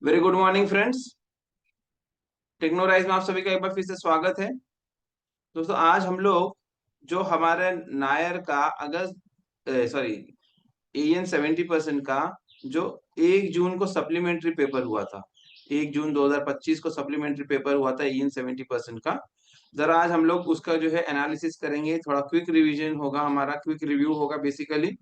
Very good morning friends. Technorise में आप सभी का एक बार फिर से स्वागत है। दोस्तों आज हम लोग जो हमारे नायर का अगस्त सॉरी एन 70% का जो 1 जून को सप्लीमेंट्री पेपर हुआ था, 1 जून 2025 को सप्लीमेंट्री पेपर हुआ था एन 70% का। जरा आज हम लोग उसका जो है एनालिसिस करेंगे, थोड़ा क्विक रिवीजन होगा, हमारा क्विक रिव्यू होगा बेसिकली।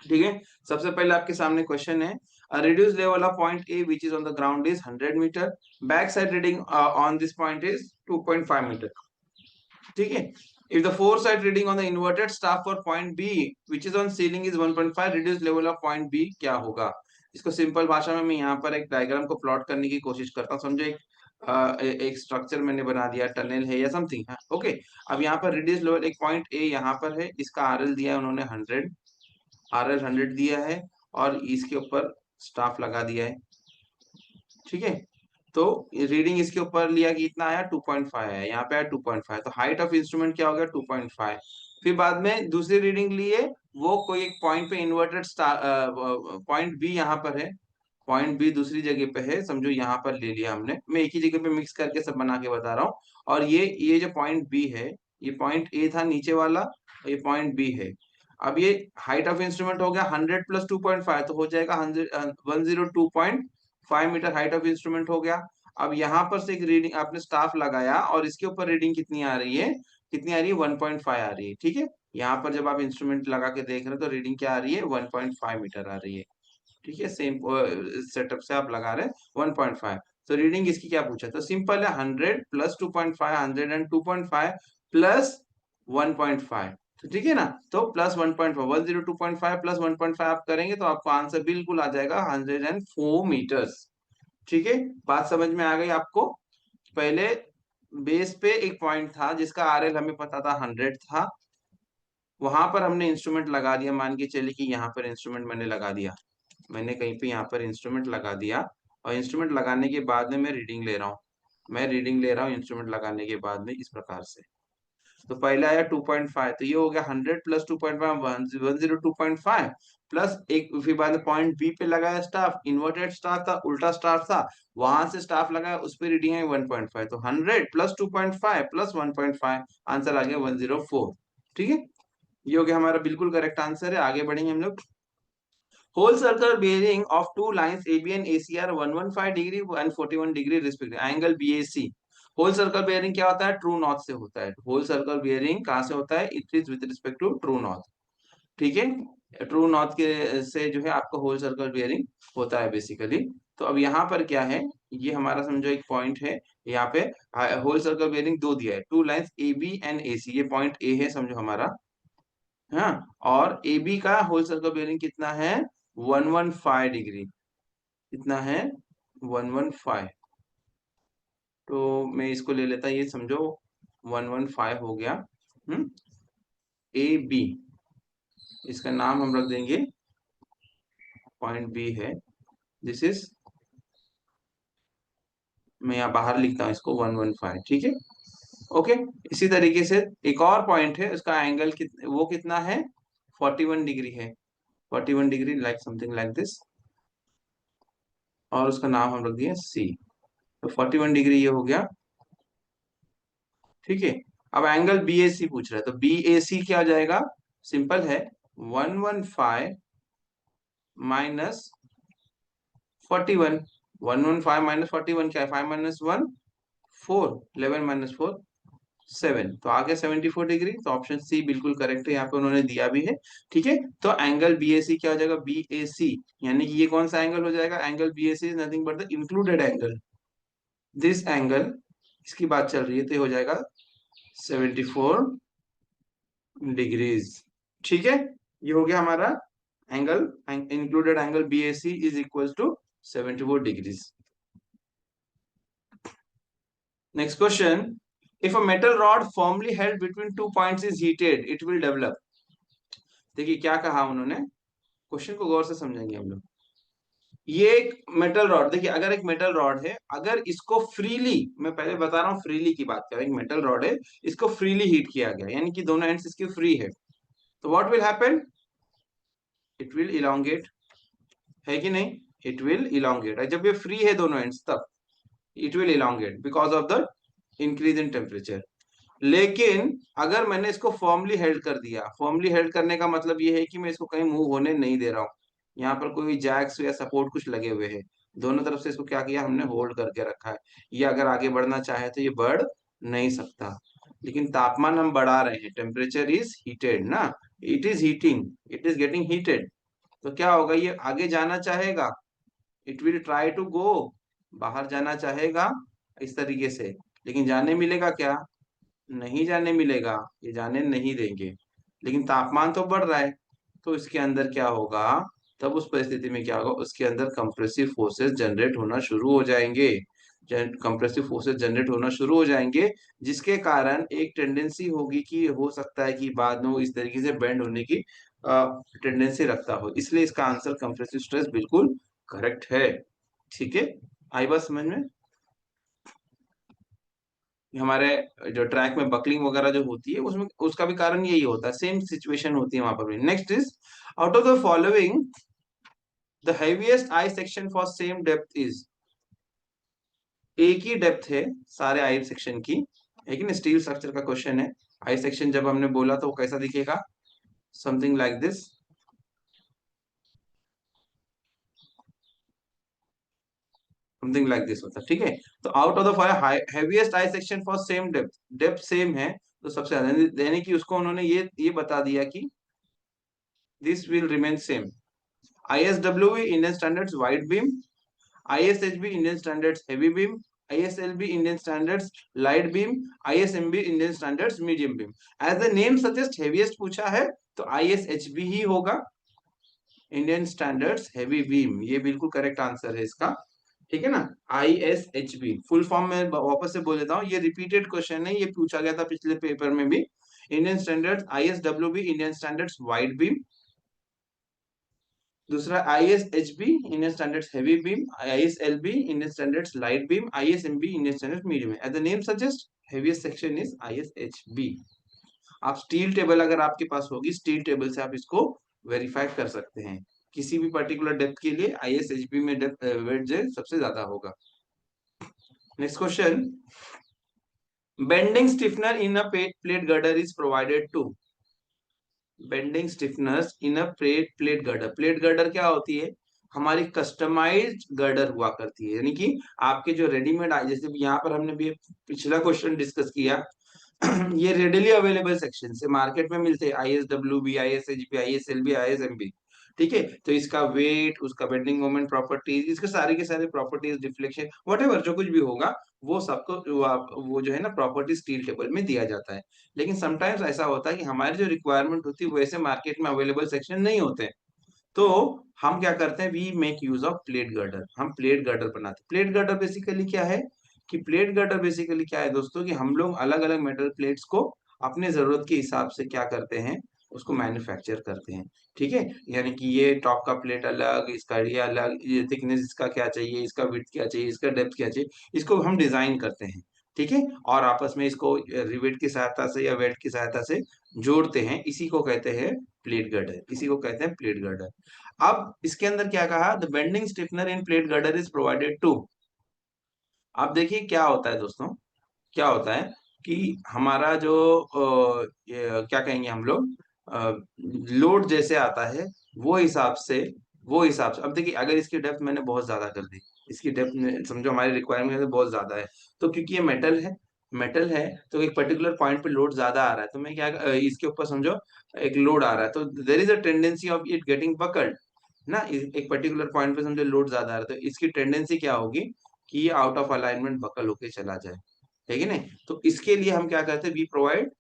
ठीक है। सबसे पहले आपके सामने क्वेश्चन है, reduce level of point A which is on the ground is 100 metre, back side reading on this point is 2.5 metre. ठीक है। If the fore side reading on the inverted staff for point B which is on ceiling is 1.5, reduce level of point B क्या होगा। इसको simple भाषा में मैं यहाँ पर एक डायग्राम को प्लॉट करने की कोशिश करता हूँ। समझो एक स्ट्रक्चर मैंने बना दिया, टनल है या समथिंग है। ओके। अब यहाँ पर रिड्यूस लेवल एक पॉइंट ए यहाँ पर है, इसका आरएल दिया है उन्होंने 100, आरएल 100 दिया है और इसके ऊपर स्टाफ लगा दिया है। ठीक है। तो रीडिंग इसके ऊपर लिया कि इतना आया 2.5 है, यहाँ पे आया 2.5, तो हाइट ऑफ इंस्ट्रूमेंट क्या हो गया 2.5। फिर बाद में दूसरी रीडिंग लिए, वो कोई एक पॉइंट पे इन्वर्टेड पॉइंट बी यहाँ पर है, पॉइंट बी दूसरी जगह पे है, समझो यहाँ पर ले लिया हमने। मैं एक ही जगह पे मिक्स करके सब बना के बता रहा हूँ। और ये जो पॉइंट बी है, ये पॉइंट ए था नीचे वाला और ये पॉइंट बी है। अब ये हाइट ऑफ इंस्ट्रूमेंट हो गया 100 प्लस 2.5, तो हो जाएगा 102.5 मीटर हाइट ऑफ इंस्ट्रूमेंट हो गया। अब यहाँ पर से एक रीडिंग आपने स्टाफ लगाया और इसके ऊपर रीडिंग कितनी आ रही है, कितनी आ रही है 1.5 आ रही है। ठीक है। यहाँ पर जब आप इंस्ट्रूमेंट लगा के देख रहे हो तो रीडिंग क्या आ रही है 1.5 मीटर आ रही है। ठीक है। सेम सेटअप से आप लगा रहे हैं 1.5। तो रीडिंग इसकी क्या पूछा, तो सिंपल है 100 प्लस 2.5, 102.5 प्लस 1.5। तो ठीक है ना, तो प्लस 1.5, 102.5 प्लस 1.5 आप करेंगे तो आपको आंसर बिल्कुल आ जाएगा 104 मीटर्स। ठीक है। बात समझ में आ गई आपको। पहले बेस पे एक पॉइंट था जिसका आरएल हमें पता था 100 था, वहां पर हमने इंस्ट्रूमेंट लगा दिया। मान के चलिए कि यहाँ पर इंस्ट्रूमेंट मैंने लगा दिया, मैंने कहीं पे यहाँ पर इंस्ट्रूमेंट लगा दिया और इंस्ट्रूमेंट लगाने के बाद में मैं रीडिंग ले रहा हूँ, मैं रीडिंग ले रहा हूँ इंस्ट्रूमेंट लगाने के बाद में इस प्रकार से। तो पहले आया 2.5, तो ये हो गया 100 प्लस 2.5, 102.5 प्लस एक, फिर बाद में पॉइंट बी पे लगाया स्टाफ, इन्वर्टेड स्टाफ था, उल्टा स्टाफ था, वहां से स्टाफ लगाया, उस पर रीडिंग है 1.5, तो 100 प्लस 2.5 प्लस 1.5, आंसर आ गया 104। ठीक है। ये हो गया हमारा बिल्कुल करेक्ट आंसर है। आगे बढ़ेंगे हम लोग। Whole circle bearing of two lines AB and AC are 115 degree and 41 degree respectively. Angle BAC. Whole circle bearing क्या होता है, ट्रू नॉर्थ से होता है। होल सर्कल बेयरिंग कहाँ से होता है, it is with respect to true north. ठीक है। ट्रू नॉर्थ के से जो है आपका होल सर्कल बेयरिंग होता है बेसिकली। तो अब यहाँ पर क्या है, ये हमारा समझो एक पॉइंट है यहाँ पे, होल सर्कल बेयरिंग दो दिया है, two lines A B and A C, ये पॉइंट ए है समझो हमारा। हाँ। और ए बी का होल सर्कल बेयरिंग कितना है 115 डिग्री, कितना है 115। तो मैं इसको ले लेता, ये समझो 115 हो गया। ए बी, इसका नाम हम रख देंगे, पॉइंट बी है, दिस इज, मैं यहाँ बाहर लिखता हूँ इसको 115। ठीक है। ओके। इसी तरीके से एक और पॉइंट है, उसका एंगल वो कितना है 41 डिग्री है, 41 degree, like something like this, और उसका नाम हम रख दिए सी। तो 41 डिग्री ये हो गया। ठीक है। अब एंगल बी ए सी पूछ रहा है, तो बी ए सी क्या हो जाएगा, सिंपल है 115 माइनस 41, 115 माइनस 41 क्या है, 5 माइनस 1 4, 11 माइनस 4 7, तो आ गया 74 डिग्री। तो ऑप्शन सी बिल्कुल करेक्ट है, यहाँ पे उन्होंने दिया भी है। ठीक है। तो एंगल बी ए सी क्या हो जाएगा, बी ए सी, यानी कि ये कौन सा एंगल हो जाएगा, angle B A C is nothing but the included angle, this angle, इसकी बात चल रही है, तो ये हो जाएगा 74 डिग्रीज। ठीक है। ये हो गया हमारा angle, included angle B A C is equal to 74 degrees. Next question, if a metal rod firmly held between two points is heated it will develop. देखिए क्या कहा उन्होंने, क्वेश्चन को गौर से समझेंगे हम लोग। ये एक मेटल रॉड, देखिए अगर एक मेटल रॉड है, अगर इसको फ्रीली, मैं पहले बता रहा हूँ फ्रीली की बात कर रहा हूँ, एक मेटल रॉड है, इसको फ्रीली हीट किया गया, यानी कि दोनों एंड्स इसकी फ्री है, तो what will happen, it will elongate, है कि नहीं। It will elongate. जब ये फ्री है दोनों एंड्स तब it will elongate because of the increase in temperature. लेकिन अगर मैंने इसको फॉर्मली हेल्ड कर दिया, फॉर्मली हेल्ड करने का मतलब ये है कि मैं इसको कहीं मूव होने नहीं दे रहा हूँ, यहाँ पर कोई जैक्स या सपोर्ट कुछ लगे हुए हैं, दोनों तरफ से इसको क्या किया हमने, होल्ड करके रखा है। ये अगर आगे बढ़ना चाहे तो ये बढ़ नहीं सकता। लेकिन तापमान हम बढ़ा रहे हैं, टेम्परेचर इज हीटेड ना, it is heating, it is getting heated. तो क्या होगा, ये आगे जाना चाहेगा, it will try to go, बाहर जाना चाहेगा इस तरीके से, लेकिन जाने मिलेगा क्या, नहीं जाने मिलेगा, ये जाने नहीं देंगे। लेकिन तापमान तो बढ़ रहा है, तो इसके अंदर क्या होगा, तब उस परिस्थिति में क्या होगा, उसके अंदर कंप्रेसिव फोर्सेस जनरेट होना शुरू हो जाएंगे, कंप्रेसिव फोर्सेस जनरेट होना शुरू हो जाएंगे, जिसके कारण एक टेंडेंसी होगी कि हो सकता है कि बाद में वो इस तरीके से बेंड होने की टेंडेंसी रखता हो। इसलिए इसका आंसर कंप्रेसिव स्ट्रेस बिल्कुल करेक्ट है। ठीक है, आई बात समझ में। हमारे जो ट्रैक में बकलिंग वगैरह जो होती है उसमें उसका भी कारण यही होता है, सेम सिचुएशन होती है वहां पर भी। Next is, out of the following the heaviest I section for same depth is. एक ही डेप्थ है सारे आई सेक्शन की, लेकिन स्टील स्ट्रक्चर का क्वेश्चन है। आई सेक्शन जब हमने बोला तो वो कैसा दिखेगा, something like this, something like this होता है। ठीक है, तो out of the heaviest I section for same depth, depth same है तो सबसे ज्यादा, यानी कि उसको उन्होंने ये बता दिया कि this will remain same. ISWB Indian Standards Wide Beam, ISHB Indian Standards Heavy Beam, ISLB Indian Standards Light Beam, ISMB Indian Standards Medium Beam। As the name suggests heaviest पूछा है तो ISHB ही होगा, इंडियन स्टैंडर्ड्स हैवी बीम, ये बिल्कुल correct answer है इसका। ठीक है ना, ISHB फुल फॉर्म में वापस से बोल देता हूँ, ये रिपीटेड क्वेश्चन है, ये पूछा गया था पिछले पेपर में भी। Indian standards ISWB Indian standards wide beam, दूसरा ISHB Indian standards heavy beam, ISLB Indian standards light beam, ISMB Indian standards medium. As the name suggest heaviest section is ISHB। आप स्टील टेबल अगर आपके पास होगी, steel table से आप इसको verify कर सकते हैं, किसी भी पर्टिकुलर डेप्थ के लिए ISHB में डेप्थ वेट जो सबसे ज्यादा होगा। Next question, bending stiffener in a plate girder is provided to. Bending stiffeners in a plate girder, plate girder क्या होती है, हमारी कस्टमाइज्ड गर्डर हुआ करती है, यानी कि आपके जो रेडीमेड, जैसे यहाँ पर हमने भी पिछला क्वेश्चन डिस्कस किया, ये रेडिली अवेलेबल सेक्शन से मार्केट में मिलते हैं, ISWB ISHB ISLB ISMB। ठीक है, तो इसका वेट, उसका बेंडिंग मोमेंट प्रॉपर्टीज, इसके सारे के सारे प्रॉपर्टीज, डिफ्लेक्शन, व्हाटएवर जो कुछ भी होगा वो सबको वो जो है ना प्रॉपर्टी स्टील टेबल में दिया जाता है। लेकिन समटाइम्स ऐसा होता है कि हमारी जो रिक्वायरमेंट होती है वैसे मार्केट में अवेलेबल सेक्शन नहीं होते, तो हम क्या करते हैं, we make use of plate girder, हम प्लेट गर्डर बनाते हैं। प्लेट गर्डर बेसिकली क्या है, कि प्लेट गर्डर बेसिकली क्या है दोस्तों, कि हम लोग अलग अलग मेटल प्लेट्स को अपने जरूरत के हिसाब से क्या करते हैं, उसको मैन्युफैक्चर करते हैं। ठीक है, यानी कि ये टॉप का प्लेट अलग, इसका ये अलग, ये थिकनेस इसका क्या चाहिए, इसका विड्थ क्या चाहिए, इसका डेप्थ क्या चाहिए, इसको हम डिजाइन करते हैं। ठीक है, और आपस में इसको रिवेट की सहायता से या वेल्ड की सहायता से जोड़ते हैं, इसी को कहते हैं प्लेट गर्डर, इसी को कहते हैं प्लेट गर्डर। अब इसके अंदर क्या कहा, the bending stiffener in plate girder is provided to. अब देखिए क्या होता है दोस्तों, क्या होता है कि हमारा जो क्या कहेंगे हम लोग, लोड जैसे आता है वो हिसाब से, वो हिसाब से, अब देखिए अगर इसकी डेप्थ मैंने बहुत ज्यादा कर दी, इसकी डेप्थ समझो हमारी रिक्वायरमेंट बहुत ज्यादा है, तो क्योंकि ये मेटल है, मेटल है तो एक पर्टिकुलर पॉइंट पे लोड ज्यादा आ रहा है, तो मैं क्या इसके ऊपर समझो एक लोड आ रहा है, तो there is a tendency of it getting buckled ना, एक पर्टिकुलर पॉइंट पे समझो लोड ज्यादा आ रहा है, तो इसकी टेंडेंसी क्या होगी कि ये आउट ऑफ अलाइनमेंट बकल होके चला जाए। ठीक है ना, तो इसके लिए हम क्या करते हैं, we provide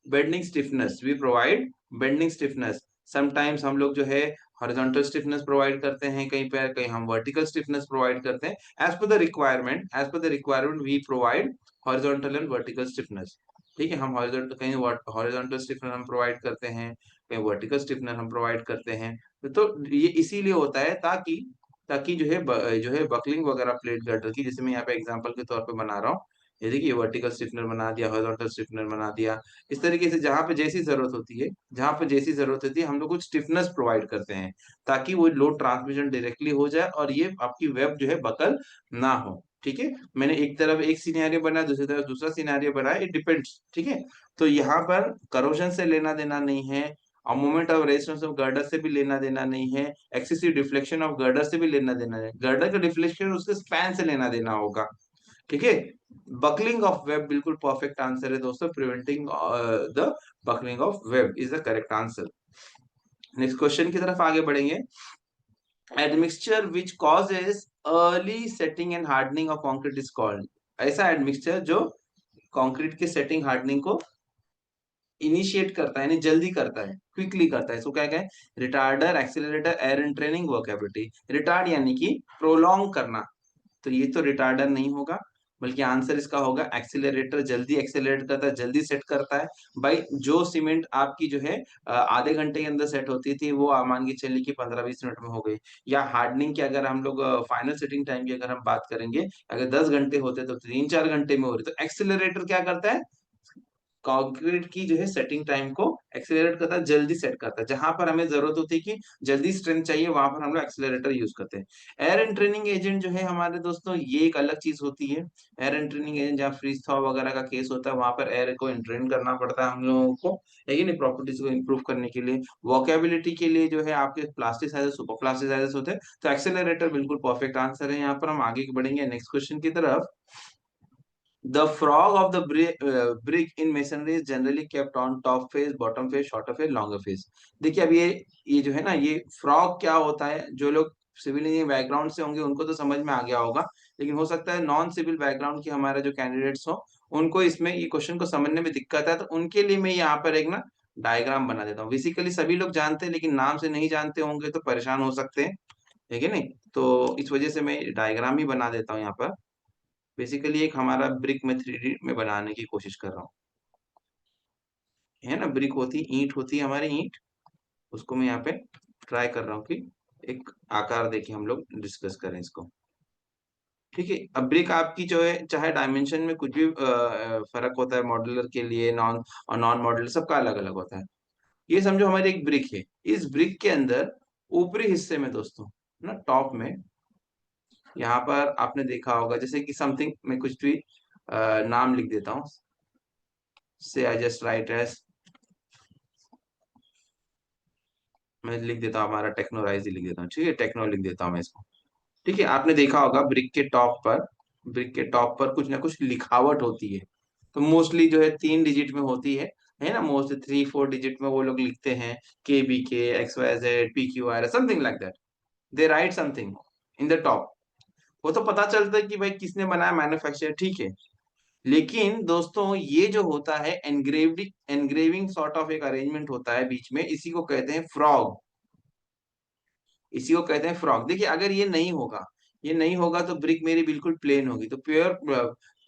bending stiffness, we provide bending stiffness. Sometimes हम लोग जो है हॉरिजॉन्टल स्टिफनेस प्रोवाइड करते हैं, कहीं पर कहीं हम वर्टिकल स्टिफनेस प्रोवाइड करते हैं, as per the requirement, as per the requirement we provide horizontal and vertical stiffness. ठीक है, हम हॉरिजॉन्टल, कहीं हॉरिजॉन्टल स्टिफनर हम प्रोवाइड करते हैं, कहीं वर्टिकल स्टिफनर हम प्रोवाइड करते हैं। तो ये इसीलिए होता है ताकि ताकि जो है जो है बकलिंग वगैरह प्लेट गर्डर की, जैसे मैं यहाँ पे एग्जांपल के तौर पे बना रहा हूँ, ये देखिए वर्टिकल स्टिफनर बना दिया, हॉरिजॉन्टल स्टिफनर बना दिया। इस तरीके से जहां पे जैसी जरूरत होती है, जहां पे जैसी जरूरत होती है हम लोग कुछ स्टिफनेस प्रोवाइड करते हैं, ताकि वो लोड ट्रांसमिशन डायरेक्टली हो जाए और ये आपकी वेब जो है बकल ना हो। ठीक है, मैंने एक तरफ एक सिनेरियो बनाया, दूसरी तरफ दूसरा सिनेरियो बनाया, इट डिपेंड्स। ठीक है, तो यहाँ पर करोजन से लेना देना नहीं है, और moment of resistance of girder से भी लेना देना नहीं है, एक्सेसिव डिफ्लेक्शन ऑफ गर्डर से भी लेना देना है, गर्डर का डिफ्लेक्शन उसके स्पैन से लेना देना होगा। ठीक है, बकलिंग ऑफ वेब बिल्कुल परफेक्ट आंसर है दोस्तों, preventing the buckling of web is the correct answer. Next question की तरफ आगे बढ़ेंगे। Admixture which causes early setting and hardening of concrete is called. ऐसा एडमिक्सचर जो कंक्रीट के सेटिंग हार्डनिंग को इनिशिएट करता है, यानी जल्दी करता है, क्विकली करता है, इसको क्या कहें? Retarder, accelerator, air entraining, workability. Retard यानी कि प्रोलॉन्ग करना, तो ये तो रिटार्डर नहीं होगा, बल्कि आंसर इसका होगा एक्सीलरेटर। जल्दी एक्सीलरेट करता है, जल्दी सेट करता है। भाई जो सीमेंट आपकी जो है आधे घंटे के अंदर सेट होती थी, वो आप मान के चलिए कि 15-20 मिनट में हो गई। या हार्डनिंग की अगर हम लोग फाइनल सेटिंग टाइम की अगर हम बात करेंगे, अगर 10 घंटे होते तो 3-4 घंटे में हो रही। तो एक्सीलरेटर क्या करता है? कंक्रीट की जो है सेटिंग टाइम को एक्सेलरेट करता है, जल्दी सेट करता है। जहां पर हमें जरूरत होती है कि जल्दी स्ट्रेंथ चाहिए, वहां पर हम लोग एक्सेलरेटर यूज करते हैं। एयर एंड ट्रेनिंग एजेंट जो है हमारे दोस्तों, ये एक अलग चीज होती है। एयर एंड ट्रेनिंग एजेंट जहाँ फ्रीज थॉ वगैरह का केस होता है, वहां पर एयर को एंट्रेन करना पड़ता है हम लोगों को, है कि नहीं, प्रॉपर्टीज को इंप्रूव करने के लिए। वोकेबिलिटी के लिए जो है आपके प्लास्टिसाइजर्स, सुपर प्लास्टिसाइजर्स होते हैं। तो एक्सेलरेटर बिल्कुल परफेक्ट आंसर है। यहाँ पर हम आगे बढ़ेंगे नेक्स्ट क्वेश्चन की तरफ। The frog of the brick in masonry is generally kept on top face, bottom face, shorter face, longer face। देखिए अब ये जो है ना, ये फ्रॉग क्या होता है, जो लोग सिविल इंजीनियरिंग बैकग्राउंड से होंगे उनको तो समझ में आ गया होगा, लेकिन हो सकता है नॉन सिविल बैकग्राउंड के हमारे जो कैंडिडेट्स हो, उनको इसमें ये क्वेश्चन को समझने में दिक्कत है, तो उनके लिए मैं यहाँ पर एक ना डायग्राम बना देता हूँ। बेसिकली सभी लोग जानते हैं, लेकिन नाम से नहीं जानते होंगे तो परेशान हो सकते हैं, है कि नहीं? तो इस वजह से मैं डायग्राम ही बना देता हूँ यहाँ पर। बेसिकली एक हमारा ब्रिक में 3D में बनाने की कोशिश कर रहा हूँ, है ना। ब्रिक होती है, ईंट होती है हमारी, ईंट, उसको मैं यहाँ पे ट्राई कर रहा हूँ कि एक आकार देके हम लोग डिस्कस करें इसको। ठीक है, अब ब्रिक आपकी जो है, चाहे डायमेंशन में कुछ भी फर्क होता है, मॉड्यूलर के लिए नॉन और नॉन मॉड्यूलर सबका अलग अलग होता है। ये समझो हमारी एक ब्रिक है, इस ब्रिक के अंदर ऊपरी हिस्से में दोस्तों, ना टॉप में, यहाँ पर आपने देखा होगा जैसे कि समथिंग, मैं कुछ भी नाम लिख देता हूँ, से आई जस्ट राइट एज, मैं लिख देता हूँ हमारा टेक्नोराइज ही लिख देता हूँ। ठीक है, टेक्नो लिख देता हूँ मैं इसको। ठीक है, आपने देखा होगा ब्रिक के टॉप पर, ब्रिक के टॉप पर कुछ ना कुछ लिखावट होती है। तो मोस्टली जो है 3 डिजिट में होती है ना, मोस्टली 3-4 डिजिट में वो लोग लिखते हैं, KBK, XYZ, PQR, something like that. They right something in the top. वो तो पता चलता है कि भाई किसने बनाया, मैन्युफैक्चर, ठीक है। लेकिन दोस्तों ये जो होता है एनग्रेविंग, एनग्रेविंग सॉर्ट ऑफ एक अरेंजमेंट होता है बीच में, इसी को कहते हैं फ्रॉग, इसी को कहते हैं फ्रॉग। देखिए अगर ये नहीं होगा, ये नहीं होगा तो ब्रिक मेरी बिल्कुल प्लेन होगी, तो प्योर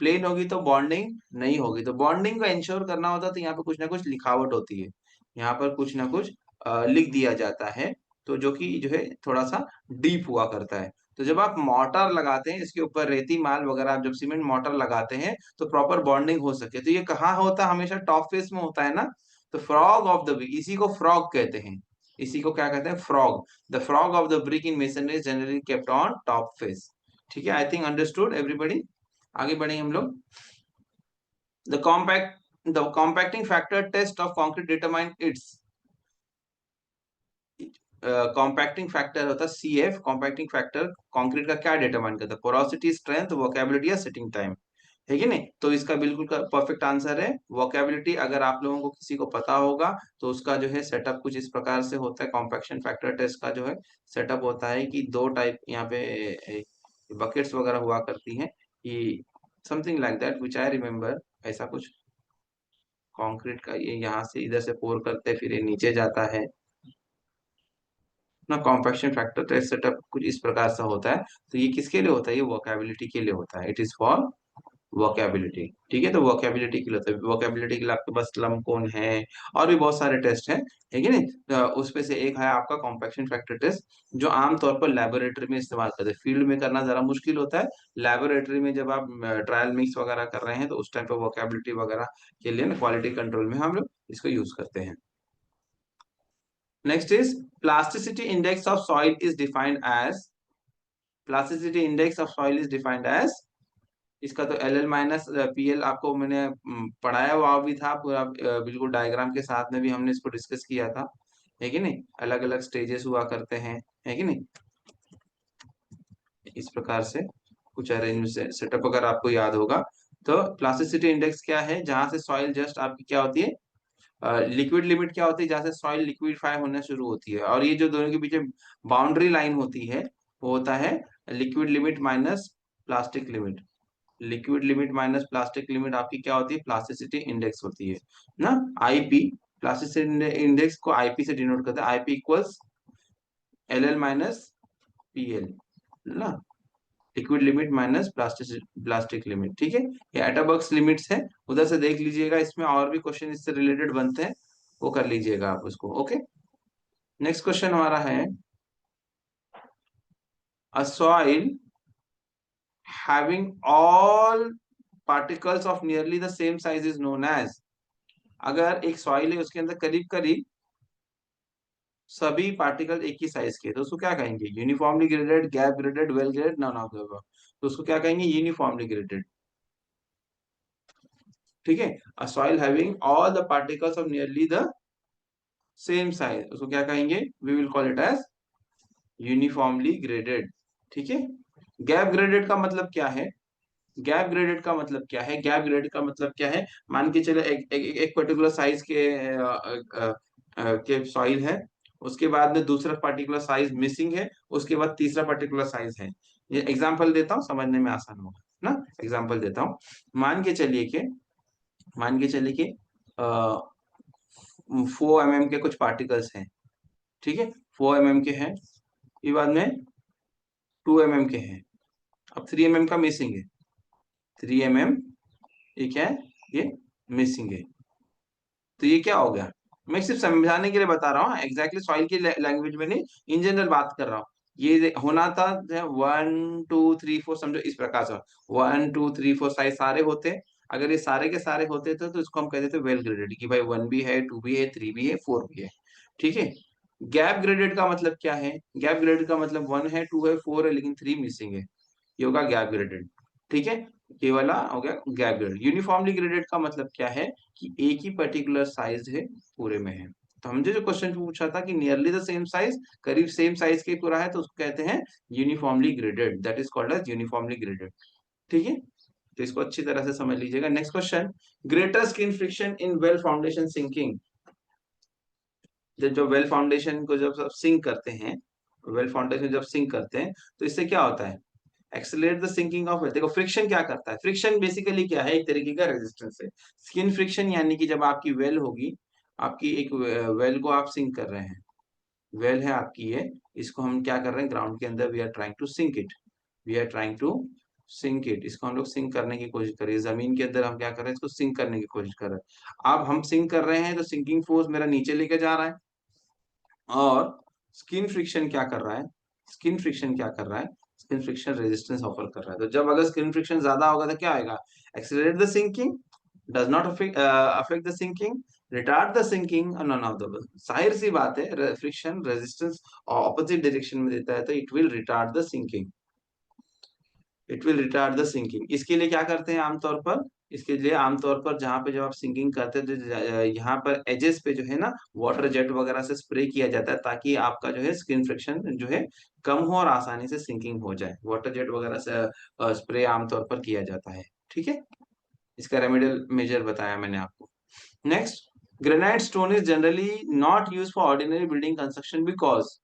प्लेन होगी तो बॉन्डिंग नहीं होगी। तो बॉन्डिंग को इंश्योर करना होता है, तो यहाँ पे कुछ ना कुछ लिखावट होती है, यहाँ पर कुछ ना कुछ लिख दिया जाता है, तो जो कि जो है थोड़ा सा डीप हुआ करता है। तो जब आप मोटर लगाते हैं इसके ऊपर, रेती माल वगैरह, आप जब सीमेंट मोटर लगाते हैं तो प्रॉपर बॉन्डिंग हो सके, तो ये कहाँ होता है? हमेशा टॉप फेस में होता है ना। तो फ्रॉग ऑफ द ब्रिक, इसी को फ्रॉग कहते हैं, इसी को क्या कहते हैं? Frog. The frog of the brick in masonry generally kept on top face. ठीक है, आई थिंक अंडरस्टूड एवरीबॉडी। आगे बढ़ेंगे हम लोग। The compact, the compacting factor test of concrete determine its, compacting factor होता है CF। कॉम्पैक्टिंग फैक्टर कंक्रीट का क्या डिटरमाइन करता है? पोरोसिटी, स्ट्रेंथ, वोकेबिलिटी या सेटिंग टाइम, है कि नहीं? तो इसका बिल्कुल परफेक्ट आंसर है वोकेबिलिटी। अगर आप लोगों को किसी को पता होगा तो उसका जो है सेटअप कुछ इस प्रकार से होता है। कॉम्पैक्शन फैक्टर टेस्ट का जो है सेटअप होता है कि दो टाइप यहाँ पे बकेट्स वगैरह हुआ करती हैं, कि something like that which I remember, ऐसा कुछ कंक्रीट का, ये यहाँ से इधर से पोर करते फिर ये नीचे जाता है ना। कॉम्पैक्शन फैक्टर टेस्ट सेटअप कुछ इस प्रकार से होता है। तो ये किसके लिए होता है? ये वोकेबिलिटी के लिए होता है, इट इज फॉर वोकेबिलिटी। ठीक है, तो वोकेबिलिटी के लिए होता है, वोकेबिलिटी के लिए आपके पास स्लम कौन है, और भी बहुत सारे टेस्ट हैं, है कि नहीं। उसमें से एक है आपका कॉम्पैक्शन फैक्टर टेस्ट, जो आमतौर पर लेबोरेटरी में इस्तेमाल करते हैं। फील्ड में करना जरा मुश्किल होता है, लेबोरेटरी में जब आप ट्रायल मिक्स वगैरह कर रहे हैं तो उस टाइम पे वोकेबिलिटी वगैरह के लिए ना क्वालिटी कंट्रोल में हम लोग इसको यूज करते हैं। Next is plasticity index of soil is defined as, plasticity index of soil is defined as, इसका तो L L minus P L आपको मैंने पढ़ाया हुआ भी था पूरा, बिल्कुल डायग्राम के साथ में भी हमने इसको डिस्कस किया था, है कि नहीं। अलग अलग स्टेजेस हुआ करते हैं, है कि नहीं। इस प्रकार से कुछ अरेंज सेटअप अगर आपको याद होगा, तो प्लास्टिसिटी इंडेक्स क्या है, जहां से सॉइल जस्ट आपकी क्या होती है, लिक्विड लिमिट क्या होती है, जहां से सॉइल लिक्विडफाई होना शुरू होती है, और ये जो दोनों के पीछे बाउंड्री लाइन होती है वो होता है liquid limit minus plastic limit. Liquid limit minus plastic limit आपकी क्या होती है, प्लास्टिसिटी इंडेक्स होती है ना, आईपी। प्लास्टिसिटी इंडेक्स को आईपी से डिनोट करते हैं, IP equals L L minus P L ना, liquid limit minus plastic plastic limit. ठीक है, ये एटाबॉक्स लिमिट्स है, उधर से देख लीजिएगा, इसमें और भी क्वेश्चन इससे रिलेटेड बनते हैं, वो कर लीजिएगा आप उसको। ओके, नेक्स्ट क्वेश्चन हमारा है, a soil having all particles of nearly the same size is known as, अगर एक सॉइल है उसके अंदर करीब करीब सभी पार्टिकल एक ही साइज के, तो उसको क्या कहेंगे, uniformly graded, gap graded, well graded, none of the above. तो उसको क्या कहेंगे, यूनिफॉर्मली ग्रेडेड। ठीक है, a soil having all the particles of nearly the same size, उसको क्या कहेंगे, we will call it as uniformly graded. ठीक है, गैप ग्रेडेड का मतलब क्या है, गैप ग्रेडेड का मतलब क्या है, गैप ग्रेडेड का मतलब क्या है, मान के चलो एक पर्टिकुलर साइज के सॉइल है, उसके बाद में दूसरा पर्टिकुलर साइज मिसिंग है, उसके बाद तीसरा पर्टिकुलर साइज है। ये एग्जांपल देता हूँ, समझने में आसान होगा ना, एग्जांपल देता हूँ। मान के चलिए कि मान के चलिए कि 4 mm के कुछ पार्टिकल्स हैं, ठीक है, 4 mm के हैं, ये बाद में 2 mm के हैं, अब 3 mm का मिसिंग है, 3 mm एक है, ये मिसिंग है। तो ये क्या हो गया, मैं सिर्फ समझाने के लिए बता रहा हूँ, एग्जैक्टली सॉइल की लैंग्वेज में नहीं, इन जनरल बात कर रहा हूँ। ये होना था 1 2 3 4, समझो इस प्रकार से 1 2 3 4 साइज सारे होते, अगर ये सारे के सारे होते तो इसको हम कहते थे वेल ग्रेडेड, कि भाई 1 भी है, 2 भी है, 3 भी है, 4 भी है। ठीक है, गैप ग्रेडेड का मतलब क्या है, गैप ग्रेडेड का मतलब 1 है, 2 है, 4 है, लेकिन 3 मिसिंग है, ये होगा गैप ग्रेडेड। ठीक है, ये वाला हो गया गैप ग्रेडेड। यूनिफॉर्मली ग्रेडेड का मतलब क्या है, कि एक ही पर्टिकुलर साइज है, पूरे में है। तो हमने जो क्वेश्चन पूछा था कि नियरली द सेम साइज, करीब सेम साइज के पूरा है, तो उसको कहते हैं uniformly graded, that is called as uniformly graded. ठीक है, तो इसको अच्छी तरह से समझ लीजिएगा। Next question, greater skin friction in well foundation sinking, जब जो वेल फाउंडेशन को जब सब सिंक करते हैं, वेल फाउंडेशन जब सिंक करते हैं, तो इससे क्या होता है, accelerate the sinking of well. देखो फ्रिक्शन क्या करता है, फ्रिक्शन बेसिकली क्या है, एक तरीके का रेजिस्टेंस है। स्किन फ्रिक्शन यानी कि जब आपकी वेल होगी, आपकी एक वेल को आप सिंक कर रहे हैं, वेल है आपकी ये, इसको हम क्या कर रहे हैं, ग्राउंड के अंदर we are trying to sink it, we are trying to sink it, इसको हम लोग सिंक करने की कोशिश कर रहे हैं, जमीन के अंदर हम क्या कर रहे हैं, इसको सिंक करने की कोशिश कर रहे हैं। अब हम सिंक कर रहे हैं तो सिंकिंग फोर्स मेरा नीचे लेके जा रहा है, और स्किन फ्रिक्शन क्या कर रहा है, स्किन फ्रिक्शन क्या कर रहा है, स्किन फ्रिक्शन रेजिस्टेंस ऑफर कर रहा है। तो जब अगर स्किन फ्रिक्शन ज्यादा होगा तो क्या आएगा, accelerate the sinking, does not affect the sinking, retard the sinking, none of the, जाहिर सी बात है, फ्रिक्शन रेजिस्टेंस ऑपोजिट डायरेक्शन में देता है तो it will retard the sinking, it will retard the sinking. इसके लिए क्या करते हैं आमतौर पर, इसके लिए आमतौर पर जहां पे जब आप सिंकिंग करते हैं तो यहाँ पर एजेस पे जो है ना, वाटर जेट वगैरह से स्प्रे किया जाता है, ताकि आपका जो है स्किन फ्रिक्शन जो है कम हो और आसानी से सिंकिंग हो जाए, वाटर जेट वगैरह से स्प्रे आमतौर पर किया जाता है। ठीक है, इसका रेमेडियल मेजर बताया मैंने आपको। Next, granite stone is generally not use for ordinary building construction because,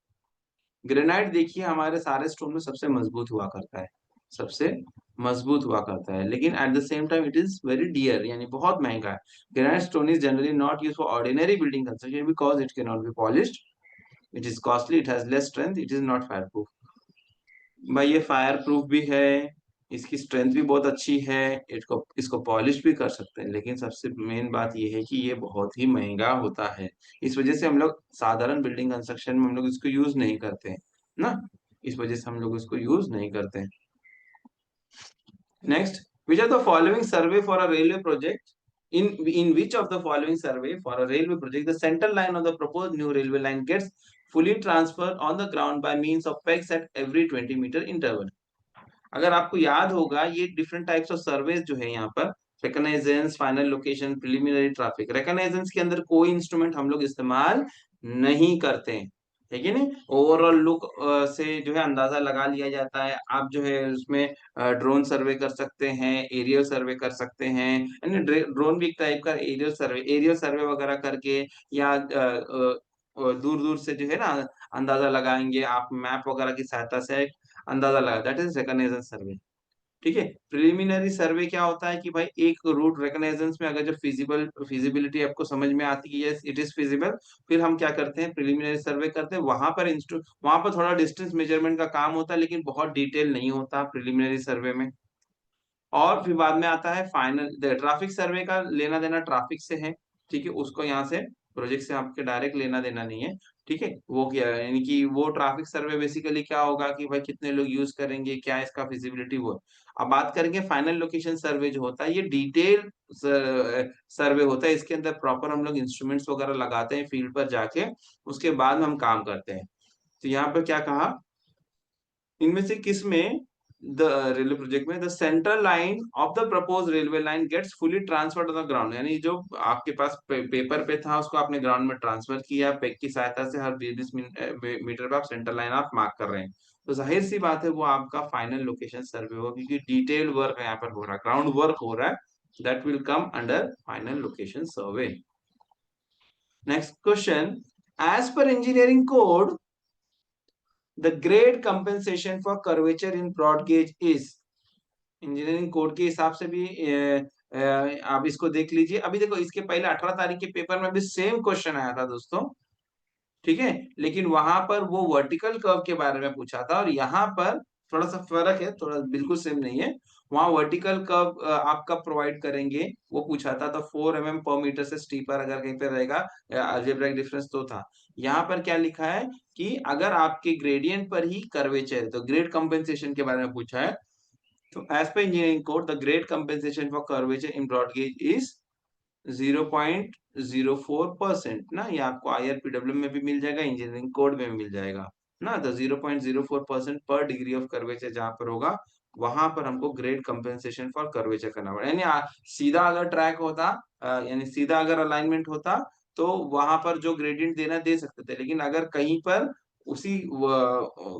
granite देखिए हमारे सारे स्टोन में सबसे मजबूत हुआ करता है, सबसे मजबूत हुआ करता है, लेकिन at the same time it is very dear, यानी बहुत महंगा है। Granite stone is generally not use for ordinary building construction because it can not be polished, it is costly, it has less strength, it is not fire proof. भाई ये fire proof भी है, इसकी strength भी बहुत अच्छी है, इसको इसको पॉलिश भी कर सकते हैं, लेकिन सबसे मेन बात ये है कि ये बहुत ही महंगा होता है। इस वजह से हम लोग साधारण बिल्डिंग कंस्ट्रक्शन में हम लोग इसको यूज नहीं करते हैं ना, इस वजह से हम लोग इसको यूज नहीं करते हैं। Next, which are the following survey for a railway project? In which of the following survey for a railway project the center line of the proposed new railway line gets fully transferred on the ground by means of pegs at every 20-meter interval? अगर आपको याद होगा, ये different types of surveys जो है यहाँ पर, रिकॉग्नाइजेंस, final location, preliminary traffic. रिकॉग्नाइजेंस के अंदर कोई इंस्ट्रूमेंट हम लोग इस्तेमाल नहीं करते हैं, है कि नहीं। ओवरऑल लुक से जो है अंदाजा लगा लिया जाता है। आप जो है उसमें ड्रोन सर्वे कर सकते हैं, एरियल सर्वे कर सकते हैं, यानी ड्रोन भी एक टाइप का एरियल सर्वे वगैरह करके, या दूर दूर से जो है ना अंदाजा लगाएंगे आप, मैप वगैरह की सहायता से अंदाजा लगा, दैट इज रिकॉग्निशन सर्वे। ठीक है। प्रिलिमिनरी सर्वे क्या होता है कि भाई एक रूट रिकॉग्नाइजेंस में अगर जो फिजिबिलिटी आपको समझ में आती है, यस इट इज फिजिबल, फिर हम क्या करते हैं, प्रिलिमिनरी सर्वे करते हैं। वहां पर थोड़ा डिस्टेंस मेजरमेंट का काम होता है, लेकिन बहुत डिटेल नहीं होता प्रिलिमिनरी सर्वे में। और फिर बाद में आता है फाइनल ट्रैफिक सर्वे का, लेना देना ट्रैफिक से है। ठीक है, उसको यहाँ से प्रोजेक्ट से आपके डायरेक्ट लेना देना नहीं है। ठीक है, वो क्या है, यानी कि वो ट्रैफिक सर्वे बेसिकली क्या होगा कि भाई कितने लोग यूज करेंगे, क्या इसका फिजिबिलिटी, वो। अब बात करेंगे फाइनल लोकेशन सर्वे जो होता है, ये डिटेल सर्वे होता है। इसके अंदर प्रॉपर हम लोग इंस्ट्रूमेंट्स वगैरह लगाते हैं फील्ड पर जाके, उसके बाद हम काम करते हैं। तो यहाँ पर क्या कहा, इनमें से किस में द रेलवे प्रोजेक्ट में the central line of the propose railway line gets fully transferred on the ground, यानी जो आपके पास पेपर पे था उसको आपने ग्राउंड में ट्रांसफर किया, पेग की सहायता से हर 20 मीटर पे आप सेंट्रल लाइन आप मार्क कर रहे हैं। तो जाहिर सी बात है वो आपका फाइनल लोकेशन सर्वे होगा, क्योंकि डिटेल वर्क यहाँ पर हो रहा है, ग्राउंड वर्क हो रहा है, that will come under final location survey. Next question, as per engineering code the grade compensation for curvature in broad gauge is, engineering code के हिसाब से भी आप इसको देख लीजिए। अभी देखो, इसके पहले 18 तारीख के पेपर में भी सेम क्वेश्चन आया था दोस्तों, ठीक है, लेकिन वहां पर वो वर्टिकल कर्व के बारे में पूछा था, और यहाँ पर थोड़ा सा फर्क है, थोड़ा बिल्कुल सेम नहीं है। वहां वर्टिकल कर्व आपका प्रोवाइड करेंगे, वो पूछा था, तो 4 mm पर मीटर से स्टीपर अगर कहीं पे रहेगा, अलजेब्रिक डिफरेंस तो था। यहाँ पर क्या लिखा है कि अगर आपके ग्रेडियंट पर ही कर्वेचर है, तो ग्रेड कंपेंसेशन के बारे में पूछा है। तो as per engineering code the grade compensation for curvature in broad gauge is 0.04% ना, ये आपको IRPW में भी मिल जाएगा, इंजीनियरिंग कोड में भी मिल जाएगा ना। तो 0.04% पर डिग्री ऑफ कर्वेचर जहां पर होगा, वहां पर हमको ग्रेड कंपेंसेशन फॉर कर्वेचर करना पड़ेगा। यानी सीधा अगर ट्रैक होता, यानी सीधा अगर अलाइनमेंट होता, तो वहां पर जो ग्रेडियंट देना दे सकते थे, लेकिन अगर कहीं पर उसी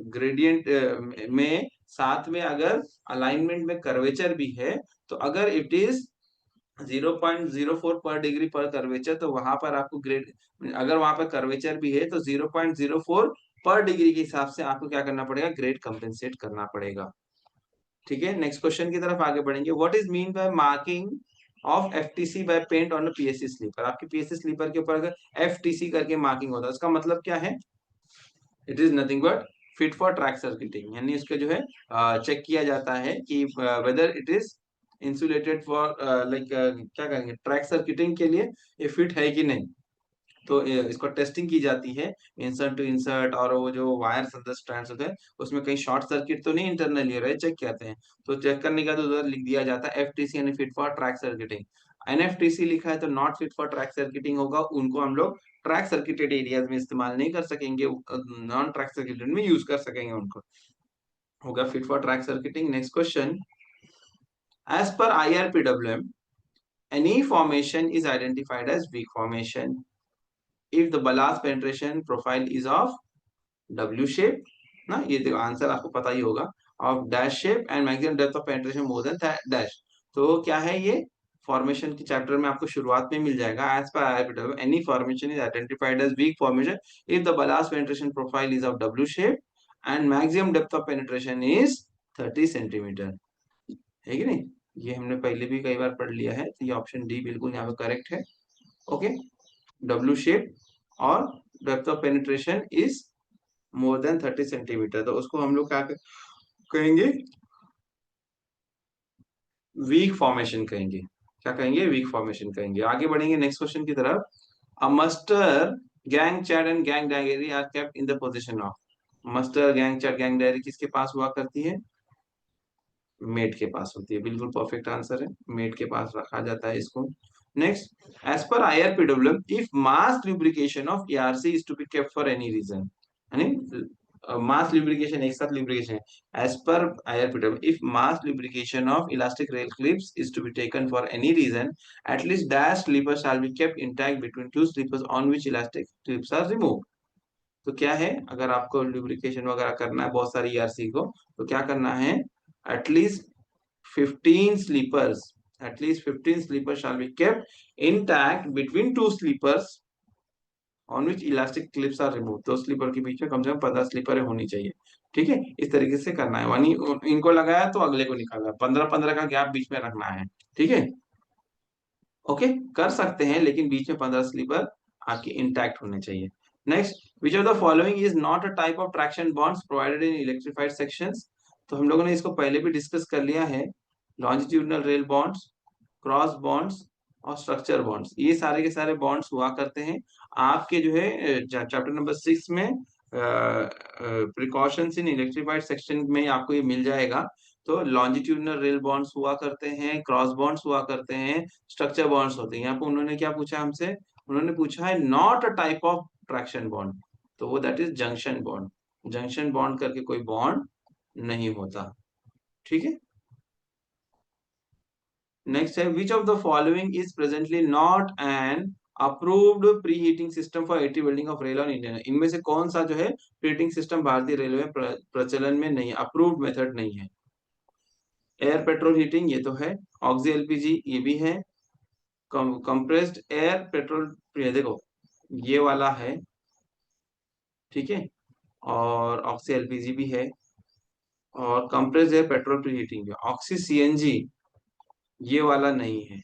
ग्रेडियंट में साथ में अगर अलाइनमेंट में कर्वेचर भी है, तो अगर इट इज 0.04 पर डिग्री पर कर्वेचर, तो वहां पर आपको ग्रेड, अगर वहां पर कर्वेचर भी है, तो 0.04 पर डिग्री के हिसाब से आपको क्या करना पड़ेगा, ग्रेड कंपेंसेट करना पड़ेगा। ठीक है, नेक्स्ट क्वेश्चन की तरफ आगे बढ़ेंगे। What is mean by marking of FTC by paint on PSC sleeper? आपकी PSC स्लीपर के ऊपर अगर FTC करके मार्किंग होता है, उसका मतलब क्या है, it is nothing but fit for track circuiting, यानी इसके जो है चेक किया जाता है कि whether it is insulated for like क्या कहेंगे, ट्रैक सर्किटिंग के लिए ये फिट है कि नहीं। तो इसको टेस्टिंग की जाती है इंसर्ट टू इंसर्ट, और वो जो वायर्स अंदर स्ट्रैंड्स होते हैं उसमें कहीं शॉर्ट सर्किट तो नहीं इंटरनली हो रहा है, चेक कहते हैं। तो चेक करने का तो उधर लिख दिया जाता है FTC यानी fit for track circuiting. NFTC लिखा है तो not fit for track circuiting होगा, उनको हम लोग ट्रैक सर्किटेड एरियाज में इस्तेमाल नहीं कर सकेंगे, नॉन ट्रैक सर्किटेड में यूज कर सकेंगे उनको, होगा fit for track circuiting. Next question, as per IRPWM any formation is identified as weak formation if the ballast penetration profile is of W shape ना, ये देखो आंसर आपको पता ही होगा, of dash shape and maximum depth of penetration more than dash. तो क्या है ये, फॉर्मेशन के चैप्टर में आपको शुरुआत में मिल जाएगा। As per IRPW any formation is identified as weak formation if the ballast penetration profile is of W shape and maximum depth of penetration is 30 centimetre, है कि नहीं। ये हमने पहले भी कई बार पढ़ लिया है, तो ये ऑप्शन डी बिल्कुल यहाँ पे करेक्ट है। ओके, W शेप और depth of penetration is more than 30 centimetre, तो उसको हम लोग क्या कहेंगे, वीक फॉर्मेशन कहेंगे। क्या कहेंगे? वीक फॉर्मेशन कहेंगे। आगे बढ़ेंगे नेक्स्ट क्वेश्चन की तरफ। A muster gang chart and gang diary are kept in the position of. Muster gang chart gang diary किसके पास हुआ करती है? मेट के पास होती है। बिल्कुल परफेक्ट आंसर है, मेट के पास रखा जाता है इसको। Next, as per IRPW, if mass lubrication of ERC is to be kept for any reason, यानी मास lubrication एक साथ lubrication है। As per IRPW, if mass lubrication of elastic rail clips is to be taken for any reason, at least dash sleeper shall be kept intact between two sleepers on which elastic clips are remove. तो क्या है, अगर आपको lubrication वगैरह करना है बहुत सारी ERC को, तो क्या करना है? At least 15 sleepers, at least 15 sleepers shall be kept intact between two sleepers on which elastic clips are removed। दो स्लीपर के बीच में कम से कम 15 स्लीपर होनी चाहिए। ठीक है, इस तरीके से करना है। वनी इनको लगाया तो अगले को निकाला, 15-15 का गैप बीच में रखना है। ठीक है, ओके, कर सकते हैं, लेकिन बीच में 15 स्लीपर आपके इंटैक्ट होने चाहिए। Next, which of the following is not a type of traction bonds provided in electrified sections. तो हम लोगों ने इसको पहले भी डिस्कस कर लिया है। Longitudinal rail bonds, cross bonds और स्ट्रक्चर बॉन्ड्स, ये सारे के सारे बॉन्ड्स हुआ करते हैं। आपके जो है चैप्टर नंबर 6 में प्रिकॉशंस इन इलेक्ट्रिफाइड सेक्शन में आपको ये मिल जाएगा। तो लॉन्जिट्यूडनल रेल बॉन्ड्स हुआ करते हैं, क्रॉस बॉन्ड्स हुआ करते हैं, स्ट्रक्चर बॉन्ड्स होते हैं। यहाँ पे उन्होंने क्या पूछा हमसे? उन्होंने पूछा है not a type of traction bond, तो वो that is junction bond. Junction bond करके कोई बॉन्ड नहीं होता। ठीक है, नेक्स्ट है, which of the following is presently not an approved pre heating system for 80 welding of rail on Indian. इनमें से कौन सा जो है प्री हीटिंग सिस्टम भारतीय रेलवे में प्रचलन में नहीं है, अप्रूव्ड मेथड नहीं है? एयर पेट्रोल हीटिंग ये तो है, ऑक्सी एलपीजी ये भी है, कंप्रेस्ड एयर पेट्रोल, ये देखो ये वाला है। ठीक है, और ऑक्सी एलपीजी भी है, और compressed air petrol pre heating भी। ऑक्सी सीएनजी ये वाला नहीं है।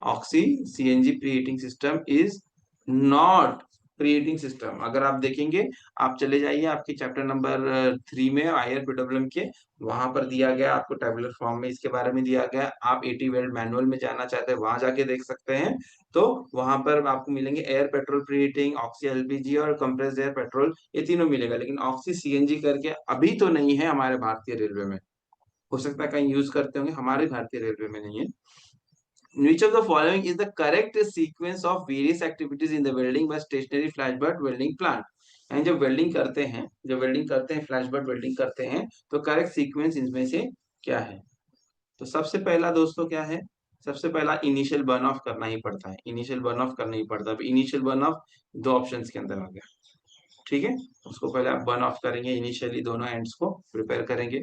Oxy CNG pre heating system is not pre heating system. अगर आप देखेंगे, आप चले जाइए आपके चैप्टर नंबर 3 में IRPWM के, वहां पर दिया गया आपको टेबुलर फॉर्म में इसके बारे में दिया गया। आप 80 वेल्ड मैनुअल में जाना चाहते हैं, वहां जाके देख सकते हैं। तो वहां पर आपको मिलेंगे air petrol pre heating, oxy LPG और कंप्रेस्ड एयर पेट्रोल, ये तीनों मिलेगा। लेकिन ऑक्सी सीएनजी करके अभी तो नहीं है हमारे भारतीय रेलवे में। हो सकता है कहीं यूज करते होंगे, हमारे भारतीय रेलवे में नहीं है। Which of the following is the correct sequence of various activities in the welding by stationary flashbulb welding plant? And जब वेल्डिंग करते हैं, फ्लैशबल्ब वेल्डिंग करते हैं, तो करेक्ट सीक्वेंस इनमें से क्या है? तो सबसे पहला दोस्तों क्या है? सबसे पहला इनिशियल बर्न ऑफ करना ही पड़ता है। इनिशियल बर्न ऑफ करना ही पड़ता है। इनिशियल बर्न ऑफ दो ऑप्शंस के अंदर आ गया। ठीक है, उसको पहले आप बर्न ऑफ करेंगे, इनिशियली दोनों एंड्स को प्रिपेयर करेंगे।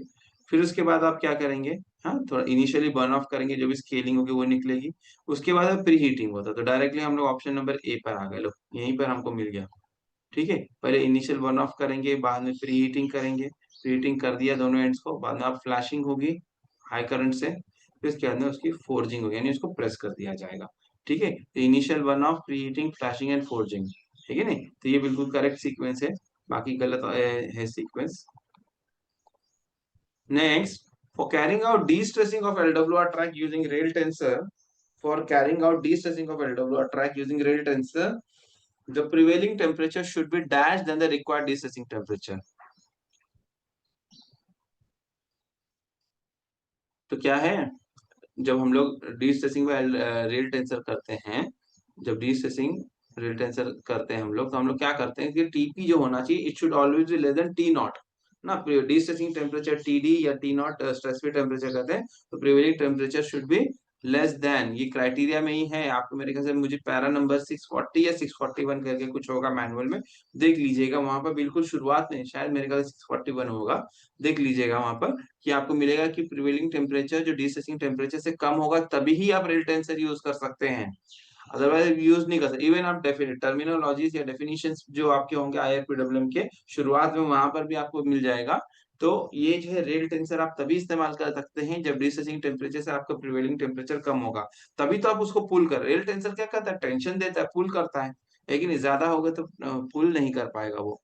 फिर उसके बाद आप क्या करेंगे? हाँ, थोड़ा इनिशियली बर्न ऑफ करेंगे, जो भी स्केलिंग होगी वो निकलेगी। उसके बाद अब प्री हीटिंग होता है, तो डायरेक्टली हम लोग ऑप्शन नंबर ए पर आ गए। लो, यहीं पर हमको मिल गया। ठीक है, पहले इनिशियल बर्न ऑफ करेंगे, बाद में प्री हीटिंग करेंगे। प्री हीटिंग कर दिया दोनों एंड्स को, बाद में आप फ्लैशिंग होगी हाई करंट से, फिर उसके बाद में उसकी फोर्जिंग होगी, यानी उसको प्रेस कर दिया जाएगा। ठीक है, तो initial burn of, pre heating, flashing and forging. ठीक है, नहीं तो ये बिल्कुल करेक्ट सीक्वेंस है, बाकी गलत है sequence. Next, for carrying out de-stressing of LWR track using rail tensor, for carrying out de-stressing of LWR track using rail tensor, the prevailing temperature should be dash than the required de-stressing temperature। तो क्या है, जब हम लोग de-stressing में rail tensor करते हैं, जब de-stressing रेल टेंसर करते हैं हम लोग, तो हम लोग क्या करते हैं कि टीपी जो होना चाहिए, it should always be less than T not ना। de-stressing टेम्परेचर टीडी या T not stress free temperature कहते हैं, तो prevailing temperature should be less than, ये क्राइटेरिया में ही है आपको। मेरे ख्याल से मुझे पैरा नंबर 640 या 641 करके कुछ होगा मैनुअल में, देख लीजिएगा वहां पर। बिल्कुल शुरुआत में शायद मेरे ख्याल से 641 होगा, देख लीजिएगा वहां पर, कि आपको मिलेगा कि प्रिवेलिंग टेम्परेचर जो डिस्टेंसिंग टेम्परेचर से कम होगा तभी ही आप रेल टेंसर यूज कर सकते हैं, अदरवाइज यूज नहीं कर सकते। इवन आप डेफिनेट टर्मिनोलॉजीज या डेफिनेशंस जो आपके होंगे IRPWM के शुरुआत में, वहां पर भी आपको मिल जाएगा। तो ये जो है रेल टेंसर आप तभी इस्तेमाल कर सकते हैं जब डिस्टेंसिंग टेम्परेचर से आपका प्रिवेलिंग टेम्परेचर कम होगा, तभी तो आप उसको पुल कर। रेल टेंसर क्या करता है? टेंशन देता है, पुल करता है, लेकिन ज्यादा होगा तो पुल नहीं कर पाएगा वो।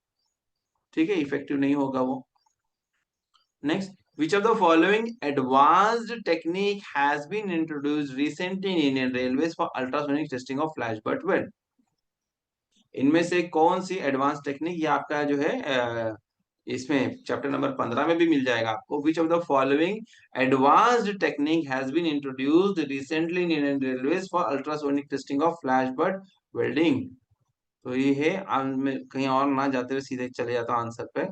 ठीक है, इफेक्टिव नहीं होगा वो। Next, Which of the following advanced technique has been introduced recently in Indian Railways for ultrasonic testing of flash butt weld? इनमें से कौन सी एडवांस टेक्निक, ये आपका जो है इसमें चैप्टर नंबर 15 में भी मिल जाएगा आपको। Which of the following advanced technique has been introduced recently in Indian railways for ultrasonic testing of flash butt welding? तो ये है, मैं कहीं और ना जाते हुए सीधे चले जाता हूं आंसर पे।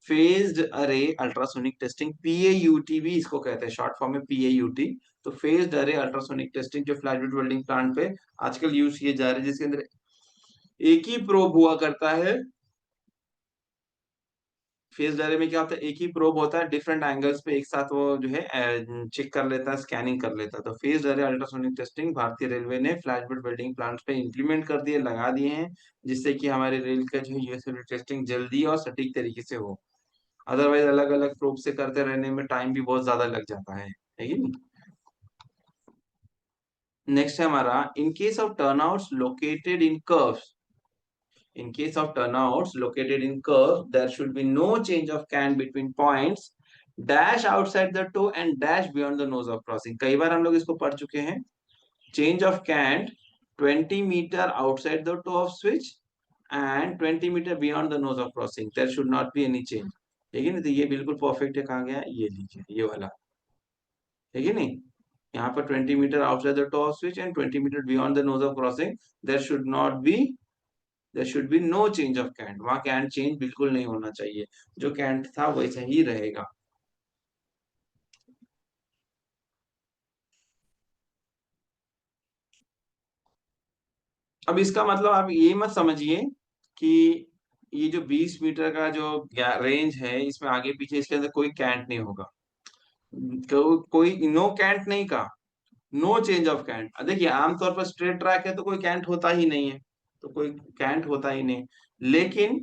फेज्ड अरे अल्ट्रासोनिक टेस्टिंग, पीएयूटी भी इसको कहते हैं, शॉर्ट फॉर्म में पीएयूटी। तो फेज्ड अरे अल्ट्रासोनिक टेस्टिंग जो फ्लैश बट वेल्डिंग प्लांट पे आजकल यूज किए जा रहे हैं, जिसके अंदर एक ही प्रोब हुआ करता है। फेस डायरे में क्या होता है, एक ही प्रोब होता है, डिफरेंट एंगल्स पे एक साथ वो जो है चेक कर लेता है, स्कैनिंग कर लेता है। तो फेस डायरे अल्ट्रासोनिक टेस्टिंग भारतीय रेलवे ने फ्लैश बट वेल्डिंग प्लांट्स पे इंप्लीमेंट कर दिए, लगा दिए हैं, जिससे कि हमारे रेल का जो है टेस्टिंग जल्दी और सटीक तरीके से हो। अदरवाइज अलग अलग प्रोब से करते रहने में टाइम भी बहुत ज्यादा लग जाता है कि नहीं। नेक्स्ट है हमारा, in case of turnouts located in curves, in case of turnouts located in curve, there should be no change of cant between points dash outside the toe and dash beyond the nose of crossing। कई बार हम लोग इसको पढ़ चुके हैं। Change of cant 20 meter outside the toe of switch and 20 meter beyond the nose of crossing, there should not be any change। ठीक है नहीं, तो ये बिल्कुल परफेक्ट है। कहाँ गया ये, लीजिए ये वाला, ठीक है नहीं। यहाँ पर 20 metre outside the top switch and 20 metre beyond the nose of crossing, there should not be, there should be no change of cant. वहां कैंट चेंज बिल्कुल नहीं होना चाहिए, जो कैंट था वैसे ही रहेगा। अब इसका मतलब आप ये मत समझिए कि ये जो 20 मीटर का जो रेंज है, इसमें आगे पीछे इसके अंदर कोई कैंट नहीं होगा। कोई नो कैंट नहीं का, नो चेंज ऑफ कैंट। देखिए आमतौर पर स्ट्रेट ट्रैक है तो कोई कैंट होता ही नहीं है, तो कोई कैंट होता ही नहीं। लेकिन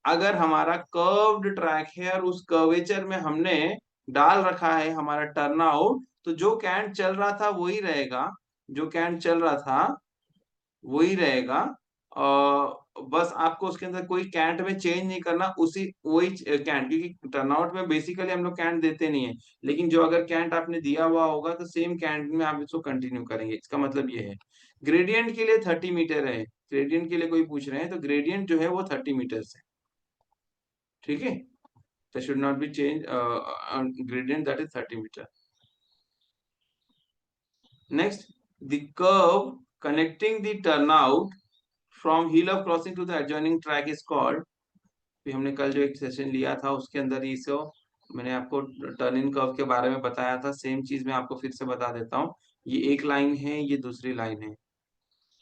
अगर हमारा कर्व्ड ट्रैक है और उस कर्वेचर में हमने डाल रखा है हमारा टर्न आउट, तो जो कैंट चल रहा था वही रहेगा, जो कैंट चल रहा था वही रहेगा। बस आपको उसके अंदर कोई कैंट में चेंज नहीं करना, उसी वही कैंट, क्योंकि टर्नआउट में बेसिकली हम लोग कैंट देते नहीं है, लेकिन जो अगर कैंट आपने दिया हुआ होगा तो सेम कैंट में आप इसको कंटिन्यू करेंगे। इसका मतलब ये है। ग्रेडियंट के लिए 30 मीटर है, ग्रेडियंट के लिए कोई पूछ रहे हैं तो ग्रेडियंट जो है वो 30 मीटर है, ठीक है। तो should not be change gradient, that is 30 metre. Next, the curve connecting the turnout from heel of crossing to the adjoining track is called. भी हमने कल जो एक सेशन लिया था उसके अंदर ही इसको मैंने आपको टर्न इन कर्व के बारे में बताया था। सेम चीज मैं आपको फिर से बता देता हूँ। ये एक लाइन है, ये दूसरी लाइन है,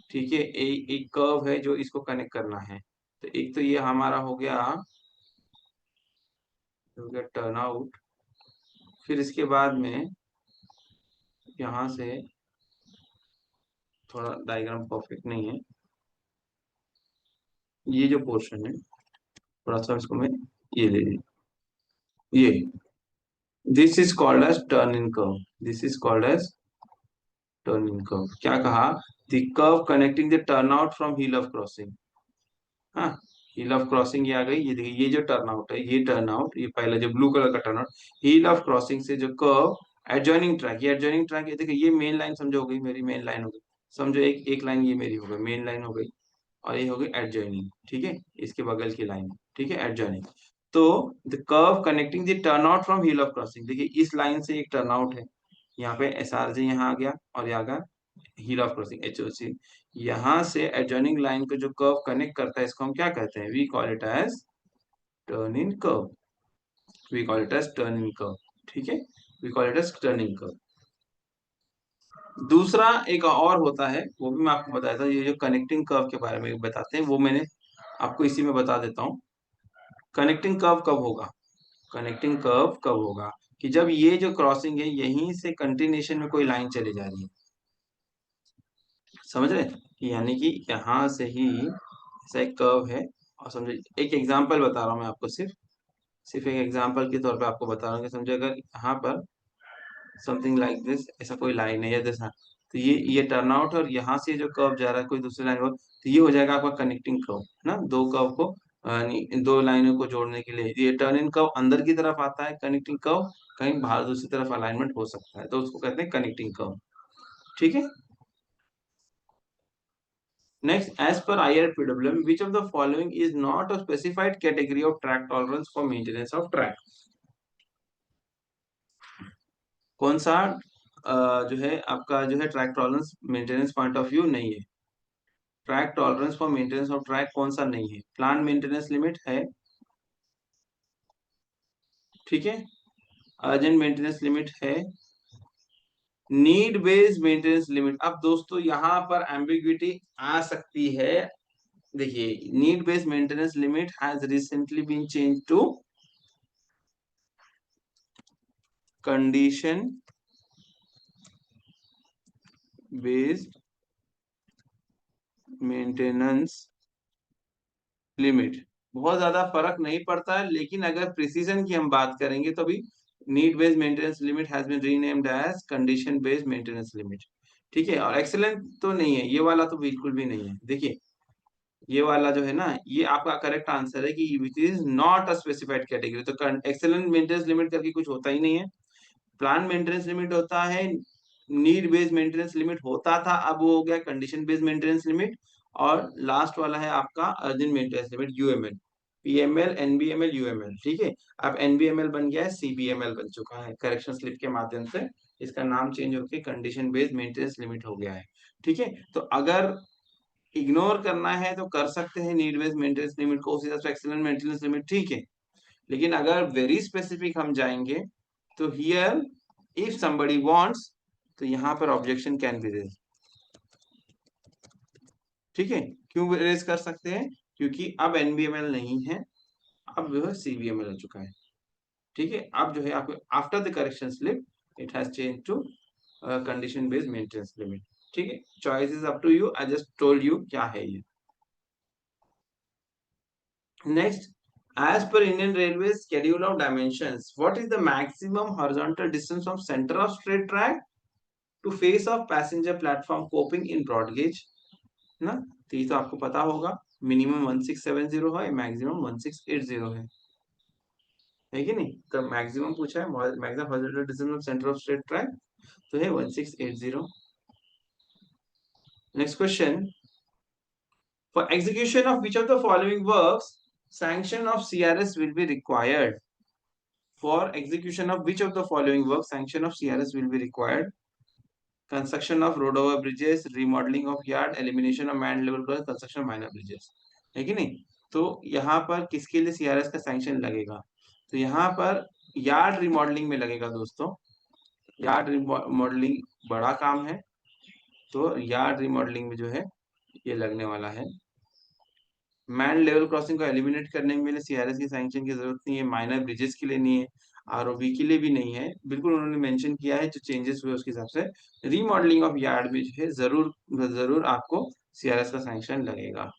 ठीक है। एक कर्व है जो इसको कनेक्ट करना है। तो एक तो ये हमारा हो गया टर्न आउट। फिर इसके बाद में यहाँ से, थोड़ा डायग्राम परफेक्ट नहीं है, ये जो पोर्शन है थोड़ा सा इसको मैं ये ले ली, ये this is called as turn in curve, this is called as turn in curve. क्या कहा, the curve connecting the turn out from heel of crossing. हाँ, हिल ऑफ क्रॉसिंग ये आ गई, ये देखिए ये जो टर्न आउट है, ये टर्न आउट, ये पहले जो ब्लू कलर का turn out, hill of crossing से जो कर्व एडजॉइनिंग ट्रैक, ये एडजॉइनिंग ट्रैक, ये देखिए ये मेन लाइन समझो हो गई, मेरी मेन लाइन हो गई। समझो एक एक लाइन ये मेरी हो गई, मेन लाइन हो गई, और ये हो गई एडजॉइनिंग, ठीक है। इसके बगल की लाइन, ठीक है, एडजॉइनिंग। तो the curve connecting the turn out from heel of crossing, देखिए इस लाइन से एक टर्न आउट है, यहाँ पे एस आर जे यहाँ आ गया, और यहाँ का heel of crossing H O C. यहाँ से एडजॉइनिंग लाइन को जो कर्व कनेक्ट करता है, इसको हम क्या कहते हैं, we call it as turn in curve, we call it as turn in curve, ठीक है, we call it as turning curve. दूसरा एक और होता है, वो भी मैं आपको बताया था, ये जो कनेक्टिंग कर्व के बारे में बताते हैं, वो मैंने आपको इसी में बता देता हूँ। कनेक्टिंग कर्व कब होगा, कनेक्टिंग कर्व कब होगा, कि जब ये जो क्रॉसिंग है यहीं से कंटिन्यूएशन में कोई लाइन चली जा रही है, समझ रहे, कि यानी कि यहाँ से ही ऐसा एक कर्व है। और समझो, एक एग्जांपल बता रहा हूँ मैं आपको, सिर्फ सिर्फ एक एग्जांपल के तौर पे आपको बता रहा हूँ कि समझो अगर यहाँ पर समथिंग लाइक दिस, ऐसा कोई लाइन है या जैसा, तो ये टर्न आउट और यहाँ से जो कर्व जा रहा है कोई दूसरी लाइन को, तो ये हो जाएगा आपका कनेक्टिंग कर्व ना, दो कर्व को इन दो लाइनों को जोड़ने के लिए। ये टर्न इन कर्व अंदर की तरफ आता है, कनेक्टिंग कर्व कहीं बाहर दूसरी तरफ अलाइनमेंट हो सकता है, तो उसको कहते हैं कनेक्टिंग कर्व। ठीक है। Next, as per IRPWM, which of the following is not a specified category of track tolerance for maintenance of track? कौन सा जो है आपका जो है track tolerance maintenance point of view नहीं है? Track tolerance for maintenance of track कौन सा नहीं है? प्लांट मेंटेनेंस लिमिट है, ठीक है, अर्जेंट मेंटेनेंस लिमिट है, नीड बेस्ड मेंटेनेंस लिमिट। अब दोस्तों यहाँ पर एम्बिग्विटी आ सकती है। देखिए, need based maintenance limit has recently been change to condition based maintenance limit. बहुत ज्यादा फर्क नहीं पड़ता है, लेकिन अगर प्रिसीजन की हम बात करेंगे तो भी need based maintenance limit has been renamed as condition based maintenance limit. ठीक है, और एक्सीलेंट तो नहीं है ये वाला, तो बिल्कुल भी नहीं है। देखिए, ये वाला जो है ना, ये आपका करेक्ट आंसर है कि which is not a specified category. तो एक्सीलेंट मेंटेनेंस लिमिट करके कुछ होता ही नहीं है। प्लान मेंटेनेंस लिमिट होता है, नीड बेस्ड मेंटेनेंस लिमिट होता था, अब वो हो गया कंडीशन बेस्ड मेंटेनेंस लिमिट। और लास्ट वाला है आपका urgent maintenance limit, UML, PML, NBML, UML. ठीक है, अब एनबीएमएल बन गया है सीबीएमएल बन चुका है, करेक्शन स्लिप के माध्यम से इसका नाम चेंज होकर कंडीशन बेस्ड मेंटेनेंस लिमिट हो गया है। ठीक है, तो अगर इग्नोर करना है तो कर सकते हैं नीड बेस्ड मेंटेनेंस लिमिट को, उसी तरह से एक्सीलेंट मेंटेनेंस लिमिट, ठीक है। लेकिन अगर वेरी स्पेसिफिक हम जाएंगे तो हियर इफ somebody wants, तो यहाँ पर ऑब्जेक्शन कैन बी रेज। ठीक है, क्यों रेज कर सकते हैं? क्योंकि अब एनबीएमएल नहीं है, अब जो है सीबीएमएल हो चुका है। ठीक है, अब जो है आपको after the correction slip it has change to condition based maintenance limit. ठीक है, choice is up to you, I just told you क्या है ये। Next, as per Indian Railways schedule of dimensions, what is the maximum horizontal distance from center of straight track to face of passenger platform coping in broad gauge? ना, तो ये तो आपको पता होगा, मिनिमम 1670 है, मैक्सिमम 1680 है कि नहीं? तो मैक्सिमम पूछा है, maximum horizontal distance of centre of straight track, तो है 1680। Next question, for execution of which of the following works sanction of CRS will be required? For execution of which of the following work sanction of CRS will be required? Construction of road over bridges, remodeling of yard, elimination of man level crossing, construction of minor bridges, है कि नहीं? तो यहाँ पर किसके लिए CRS का sanction लगेगा? तो यहाँ पर यार्ड रिमॉडलिंग में लगेगा दोस्तों। यार्ड रिमॉडलिंग बड़ा काम है, तो यार्ड रिमॉडलिंग में जो है ये लगने वाला है। मैन लेवल क्रॉसिंग को एलिमिनेट करने के लिए सीआरएस की सैंक्शन की जरूरत नहीं है, माइनर ब्रिजेस के लिए नहीं है, आरओबी के लिए भी नहीं है। बिल्कुल उन्होंने मेंशन किया है जो चेंजेस हुए उसके हिसाब से रीमॉडलिंग ऑफ यार्ड में जो है जरूर जरूर आपको सीआरएस का सैंक्शन लगेगा।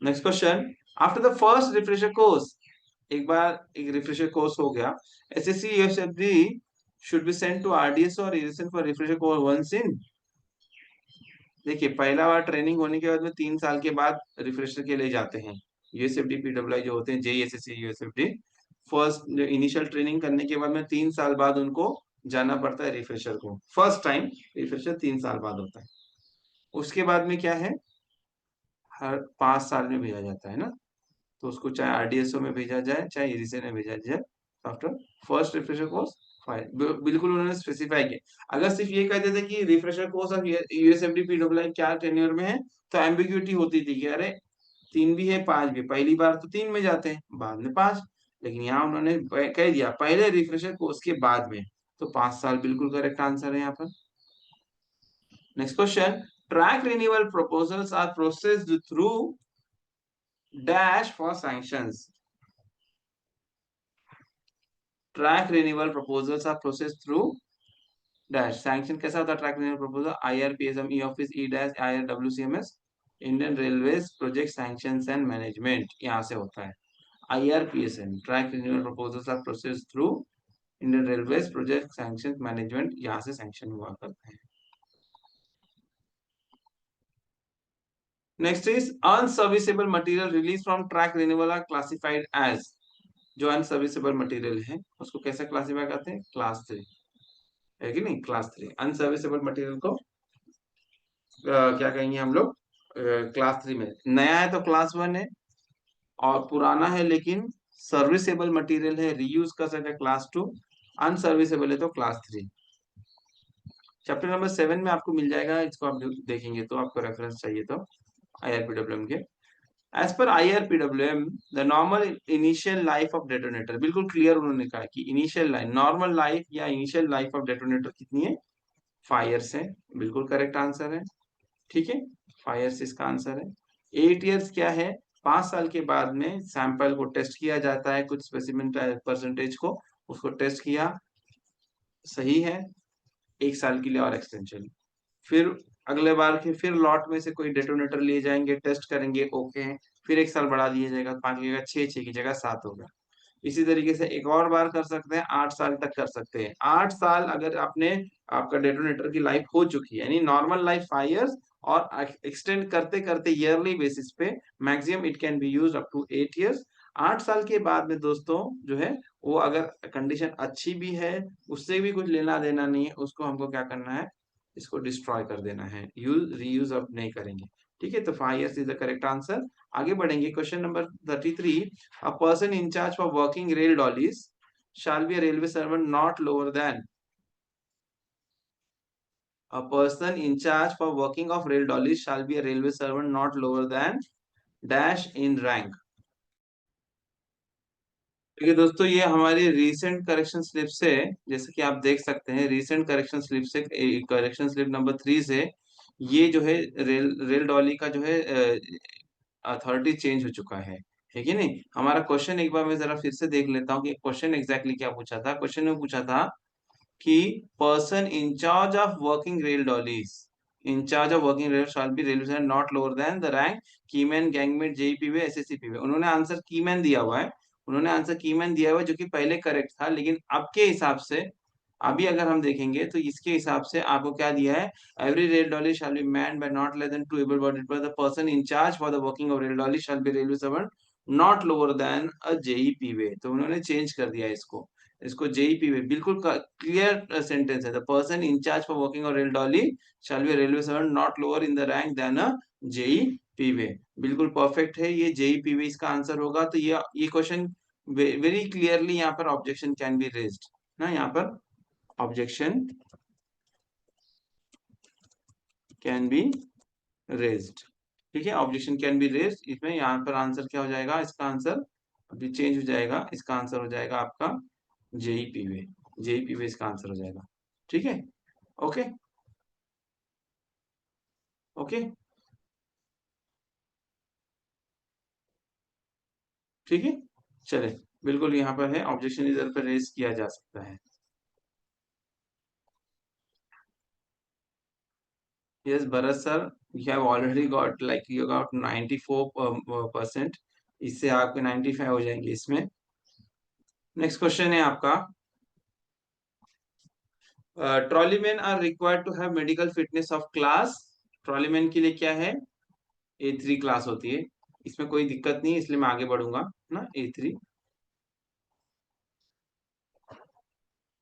Next question, after the first refresher course, एक बार एक रिफ्रेशर कोर्स हो गया, SSC USFD should be sent to RDS और इरेशन for refresher course once in. देखिए, पहला बार ट्रेनिंग होने के बाद में 3 साल के बाद रिफ्रेशर के लिए जाते हैं यूएसएफडी पीडब्ल्यूआई जो होते हैं, जेईएसएससी यूएसएफडी। फर्स्ट जो इनिशियल ट्रेनिंग करने के बाद में 3 साल बाद उनको जाना पड़ता है रिफ्रेशर को, फर्स्ट टाइम रिफ्रेशर 3 साल बाद होता है। उसके बाद में क्या है, हर 5 साल में भेजा जाता है ना, तो उसको चाहे आरडीएसओ में भेजा जाए चाहे इरिसे में भेजा जाए आफ्टर फर्स्ट रिफ्रेशर कोर्स। बिल्कुल उन्होंने स्पेसिफाई किया। अगर सिर्फ ये कह देते कि refresher course of USFD PWI क्या टेन्योर में है, तो एम्बिग्यूटी होती थी कि अरे 3 भी है 5 भी, पहली बार तो 3 में जाते हैं बाद में 5। लेकिन यहाँ उन्होंने कह दिया पहले रिफ्रेशर कोर्स के बाद में, तो 5 साल बिल्कुल करेक्ट आंसर है यहाँ पर। Next question, track renewal proposals are processed through dash for sanctions. Track renewal proposals are processed through dash. Sanction कैसा होता है track renewal proposal? IRPSM, E office, E dash, IRWCMS, Indian Railways project sanctions and management, यहाँ से होता है। IRPSM, track renewal proposals are processed through Indian Railways project sanction management, यहाँ से sanction हुआ करते हैं। Next is unserviceable material release from track renewal are classified as, जो अनसर्विसेबल मटेरियल है उसको कैसे क्लासिफाई करते हैं, क्लास 3, है कि नहीं, क्लास 3 अनसर्विसेबल मटेरियल को क्या कहेंगे हम लोग, क्लास 3 में, नया है तो क्लास 1 है, और पुराना है लेकिन सर्विसेबल मटेरियल है, रीयूज कर सकते हैं, क्लास 2, अनसर्विसेबल है तो क्लास 3। चैप्टर नंबर 7 में आपको मिल जाएगा, इसको आप देखेंगे तो आपको रेफरेंस चाहिए तो आईआरपीडब्ल्यूएम के। As per IRPWM the normal initial life of detonator, बिल्कुल क्लियर उन्होंने कहा कि इनिशियल लाइफ, नॉर्मल लाइफ या इनिशियल लाइफ ऑफ डेटोनेटर कितनी है, 5 years है, बिल्कुल करेक्ट आंसर है, ठीक है, 5 years इसका आंसर है। 8 years क्या है, 5 साल के बाद में सैंपल को टेस्ट किया जाता है, कुछ स्पेसिमेन परसेंटेज को उसको टेस्ट किया, सही है, 1 साल के लिए और एक्सटेंशन, फिर अगले बार के फिर लॉट में से कोई डेटोनेटर लिए जाएंगे, टेस्ट करेंगे, ओके है, फिर 1 साल बढ़ा दिया जाएगा, 5 की जगह 6, 6 की जगह 7 होगा। इसी तरीके से एक और बार कर सकते हैं, 8 साल तक कर सकते हैं। 8 साल अगर आपने, आपका डेटोनेटर की लाइफ हो चुकी है, यानी नॉर्मल लाइफ 5 years, और एक्सटेंड करते करते ईयरली बेसिस पे maximum it can be use up to 8 years। 8 साल के बाद में दोस्तों जो है वो अगर कंडीशन अच्छी भी है, उससे भी कुछ लेना देना नहीं है, उसको हमको क्या करना है, इसको डिस्ट्रॉय कर देना है, यूज रीयूज अब नहीं करेंगे, ठीक है। तो 5 years is the correct answer. आगे बढ़ेंगे, question number 33, a person in charge for working rail dollies shall be a railway servant not lower than, a person in charge for working of rail dollies shall be a railway servant not lower than dash in rank। देखिए दोस्तों, ये हमारी recent correction slip से, जैसे कि आप देख सकते हैं रीसेंट करेक्शन स्लिप से, करेक्शन स्लिप नंबर 3 से, ये जो है रेल रेल डॉली का जो है अथॉरिटी चेंज हो चुका है कि नहीं। हमारा क्वेश्चन एक बार मैं जरा फिर से देख लेता हूँ कि क्वेश्चन एग्जैक्टली क्या पूछा था। क्वेश्चन में पूछा था कि person in charge of working rail dollies, in charge of working rail shall be railway not lower than the rank keyman, gangmate, JE P way, SSC P way. उन्होंने आंसर कीमैन दिया हुआ है, उन्होंने आंसर कीमैन दिया हुआ है, जो कि पहले करेक्ट था, लेकिन अब के हिसाब से, अभी अगर हम देखेंगे तो इसके हिसाब से आपको क्या दिया है, every rail dolly shall be manned by not less than 2 able bodied पर the person in charge for the working of rail dolly shall be railway servant not lower than a JE P way. तो उन्होंने change कर दिया इसको, इसको JEP में, बिल्कुल clear sentence है, the person in charge for working और rail dolly shall be railway servant not lower in the rank than a JEP way. बिल्कुल परफेक्ट है, ये जेईपी वे इसका आंसर होगा। तो ये क्वेश्चन वेरी क्लियरली यहाँ पर ऑब्जेक्शन कैन बी रेज्ड ना, यहाँ पर ऑब्जेक्शन कैन बी रेज्ड, ठीक है, ऑब्जेक्शन कैन बी रेज्ड। इसमें यहाँ पर आंसर क्या हो जाएगा, इसका आंसर अभी चेंज हो जाएगा, इसका आंसर हो जाएगा आपका जेईपी वे, जेईपी वे इसका आंसर हो जाएगा, ठीक है। ओके, ओके, ठीक है, चले, बिल्कुल यहाँ पर है, ऑब्जेक्शन इधर पर रेज किया जा सकता है। Yes Bharat sir, you have already got, like you got 94%, इससे आपके 95 हो जाएंगे इसमें। नेक्स्ट क्वेश्चन है आपका, trolleyman are required to have medical fitness of class, trolleyman के लिए क्या है, A3 क्लास होती है, इसमें कोई दिक्कत नहीं है, इसलिए मैं आगे बढ़ूंगा ना, A3।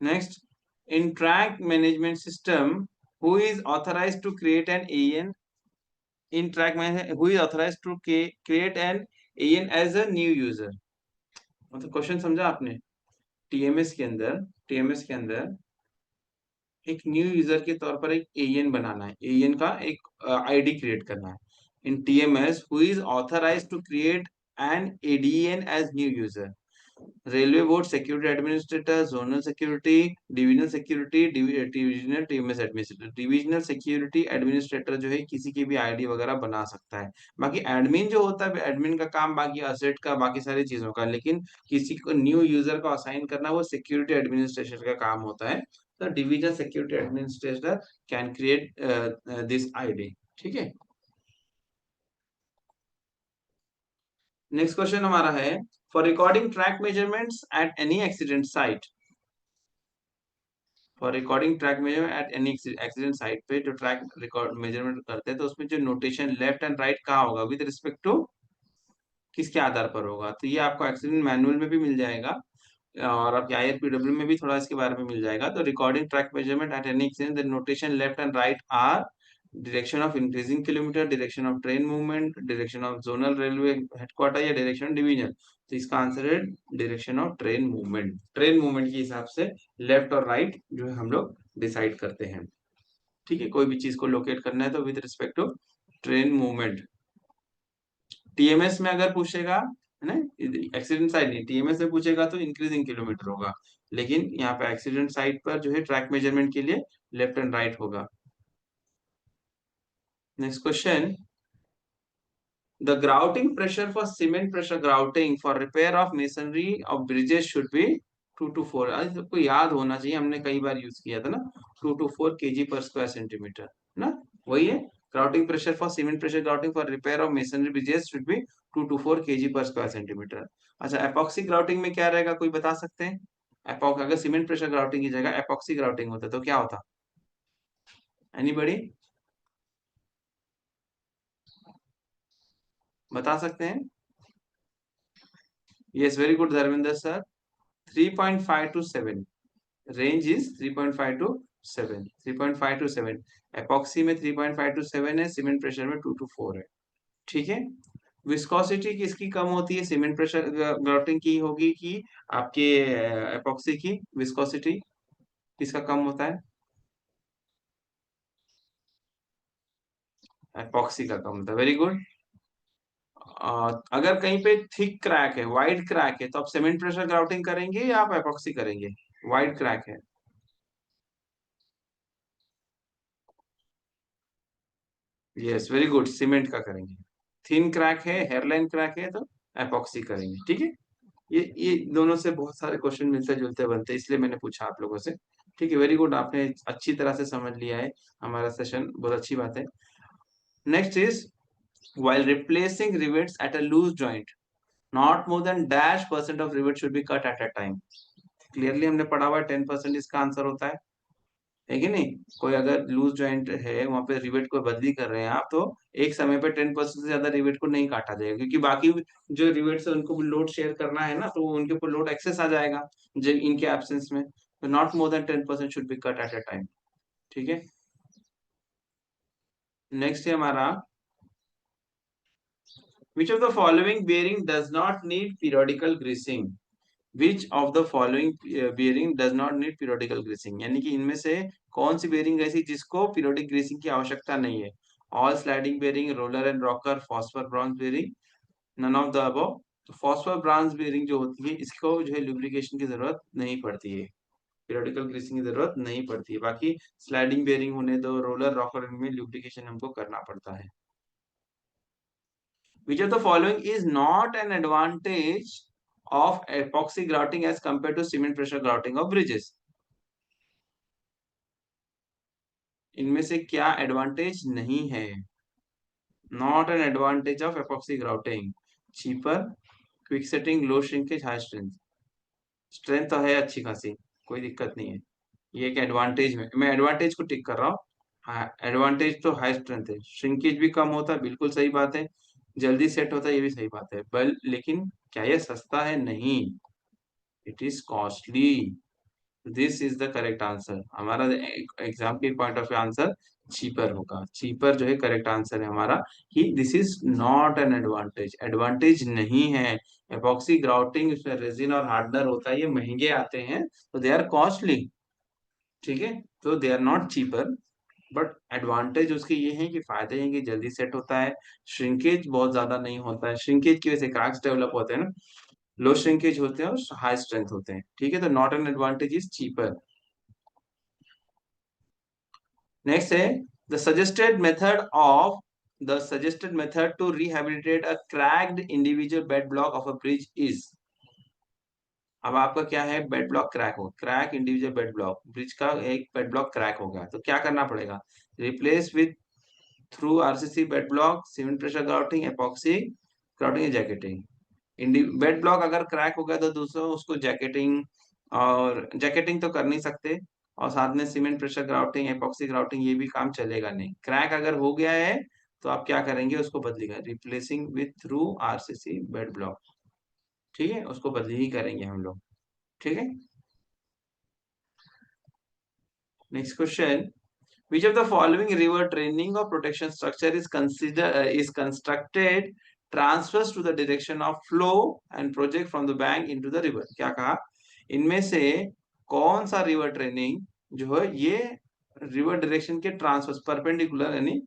Next, in track management system, who is authorized to create an AN? In track management, who is authorized to create an AN as a new user? मतलब क्वेश्चन समझा आपने? टीएमएस के अंदर, टीएमएस के अंदर एक न्यू यूजर के तौर पर एक एएन बनाना है, एएन का एक आईडी क्रिएट करना है। In TMS, who is authorised to create an ADN as new user? Railway board, security administrator, zonal security, divisional security, divisional TMS administrator. Divisional security administrator जो है किसी की भी आईडी वगैरह बना सकता है। बाकी एडमिन जो होता है, एडमिन का काम बाकी असेट का, बाकी सारी चीजों का, लेकिन किसी को न्यू यूजर को असाइन करना वो सिक्योरिटी एडमिनिस्ट्रेशन का काम होता है। तो divisional security administrator can create this ID, ठीक है। नेक्स्ट क्वेश्चन हमारा है, for recording track measurements eight any accident site, for recording track measurement at any accident site पे जो ट्रैक रिकॉर्ड मेजरमेंट करते हैं तो उसमें जो नोटेशन लेफ्ट एंड राइट कहाँ होगा विद रिस्पेक्ट टू किसके आधार पर होगा, तो ये आपको एक्सीडेंट मैनुअल में भी मिल जाएगा और आपके IRPW में भी थोड़ा इसके बारे में मिल जाएगा। तो recording track measurement at any accident the notation left and right are direction of increasing kilometre, direction of train movement, direction of zonal railway headquarter या डायरेक्शन डिवीजन। तो इसका आंसर है direction of train movement. Train movement के हिसाब से left और right जो है हम लोग डिसाइड करते हैं। ठीक है, कोई भी चीज को लोकेट करना है तो with respect to train movement. TMS में अगर पूछेगा है ना, एक्सीडेंट साइड नहीं, टीएमएस में पूछेगा तो इंक्रीजिंग किलोमीटर होगा, लेकिन यहाँ पे एक्सीडेंट साइड पर जो है ट्रैक मेजरमेंट के लिए लेफ्ट एंड राइट होगा। Next question, the grouting pressure for cement pressure grouting for repair of masonry of bridges should be 2 to 4, सबको याद होना चाहिए, हमने कई बार यूज किया था ना, 2 to 4 kg पर स्क्वायर सेंटीमीटर ना, वही है। Grouting pressure for cement pressure grouting for repair of masonry bridges should be 2 to 4 kg पर स्क्वायर सेंटीमीटर। अच्छा, एपॉक्सी ग्राउटिंग में क्या रहेगा, कोई बता सकते हैं? एपॉक्स अगर सीमेंट प्रेशर ग्राउटिंग की जगह एपॉक्सी ग्राउटिंग होता तो क्या होता? एनीबॉडी बता सकते हैं? Yes, very good Dharmendra sir, 3.5 to 7, range is 3.5 to 7, 3.5 to 7। Epoxy में 3.5 to 7 है, सीमेंट प्रेशर में 2 to 4 है। ठीक है, विस्कोसिटी किसकी कम होती है, सीमेंट प्रेशर ग्राउटिंग की होगी कि आपके एपॉक्सी की? विस्कोसिटी किसका कम होता है? एपॉक्सी का कम होता है, वेरी गुड। अगर कहीं पे थिक क्रैक है, वाइड क्रैक है, तो आप सीमेंट प्रेशर ग्राउटिंग करेंगे या आप एपॉक्सी करेंगे? वाइड क्रैक है, यस वेरी गुड, सीमेंट का करेंगे। थिन क्रैक है, हेयरलाइन क्रैक है तो एपॉक्सी करेंगे। ठीक है, ये दोनों से बहुत सारे क्वेश्चन मिलते जुलते बनते हैं, इसलिए मैंने पूछा आप लोगों से। ठीक है, वेरी गुड, आपने अच्छी तरह से समझ लिया है हमारा सेशन, बहुत अच्छी बात है। Next is, while replacing rivets at a loose joint, not more than -% of rivet should be cut at a time। Clearly हमने पढ़ा हुआ है 10% इसका आंसर होता है कि नहीं? कोई अगर लूज जॉइंट है वहां पे रिवेट को बदली कर रहे हैं आप, तो एक समय पे 10% से ज्यादा रिवेट को नहीं काटा जाएगा, क्योंकि बाकी जो रिवेट्स है उनको लोड शेयर करना है ना, तो उनके ऊपर लोड एक्सेस आ जाएगा जो इनके एब्सेंस में। तो not more than 10% should be cut at a time. ठीक है, नेक्स्ट है हमारा, विच of the following bearing does not need periodical greasing? Which of the following bearing does not need periodical greasing, यानी कि इनमें से कौन सी बेयरिंग ऐसी जिसको पीरियोडिक ग्रीसिंग की आवश्यकता नहीं है? All sliding bearing, roller and rocker, phosphor bronze bearing, none of the above. तो फॉस्फर ब्रॉन्ज बेयरिंग जो होती है इसको जो है लुब्रिकेशन की जरूरत नहीं पड़ती है, पीरियोडिकल ग्रीसिंग की जरूरत नहीं पड़ती है। बाकी स्लाइडिंग बेयरिंग होने दो, रोलर रॉकर, इनमें लुब्रिकेशन हमको करना पड़ता है। Which of the following is not an advantage of epoxy grouting as compared to cement pressure grouting of bridges? इनमें से क्या एडवांटेज नहीं है? Not an advantage of epoxy grouting, cheaper, quick setting, low shrinkage, high strength. Strength तो है अच्छी खासी, कोई दिक्कत नहीं है। ये एक एडवांटेज में, मैं एडवांटेज को टिक कर रहा हूँ। हाँ, एडवांटेज तो हाई स्ट्रेंथ है, श्रिंकेज भी कम होता है, बिल्कुल सही बात है, जल्दी सेट होता है, ये भी सही बात है, बल लेकिन क्या ये सस्ता है? नहीं, it is costly. This is the correct answer, हमारा एग्जाम के point of view answer cheaper होगा। चीपर जो है करेक्ट आंसर है हमारा, कि this is not an advantage, advantage नहीं है। एपॉक्सी ग्राउटिंग उसमें रेजिन और हार्डनर होता है, ये महंगे आते हैं, तो दे आर कॉस्टली। ठीक है, तो they are not cheaper, but advantage उसके ये है कि फायदे हैं कि जल्दी सेट होता है, श्रिंकेज बहुत ज्यादा नहीं होता है, श्रिंकेज की वजह से क्रैक्स डेवलप होते हैं ना, लो श्रिंकेज होते हैं और हाई स्ट्रेंथ होते हैं। ठीक है, तो not an advantage is cheaper. Next है, the suggested method of the suggested method to rehabilitate a cracked individual bed block of a bridge is. अब आपका क्या है, बेड ब्लॉक क्रैक हो, crack individual bed block, bridge का एक bed block crack हो गया, तो क्या करना पड़ेगा? Replace with through RCC bed block, cement pressure grouting, epoxy grouting या जैकेटिंग। बेड ब्लॉक अगर क्रैक हो गया तो दूसरा उसको जैकेटिंग, और जैकेटिंग तो कर नहीं सकते, और साथ में cement pressure grouting, epoxy grouting ये भी काम चलेगा नहीं। क्रैक अगर हो गया है तो आप क्या करेंगे, उसको बदलेगा, replacing with through RCC bed block, ठीक है, उसको बदली ही करेंगे हम लोग, ठीक है। Next question, which of the following river training or protection structure is constructed transfers to the direction of flow and project from the bank into the river? क्या कहा, इनमें से कौन सा रिवर ट्रेनिंग जो है ये रिवर डायरेक्शन के ट्रांसवर्स परपेंडिकुलर यानी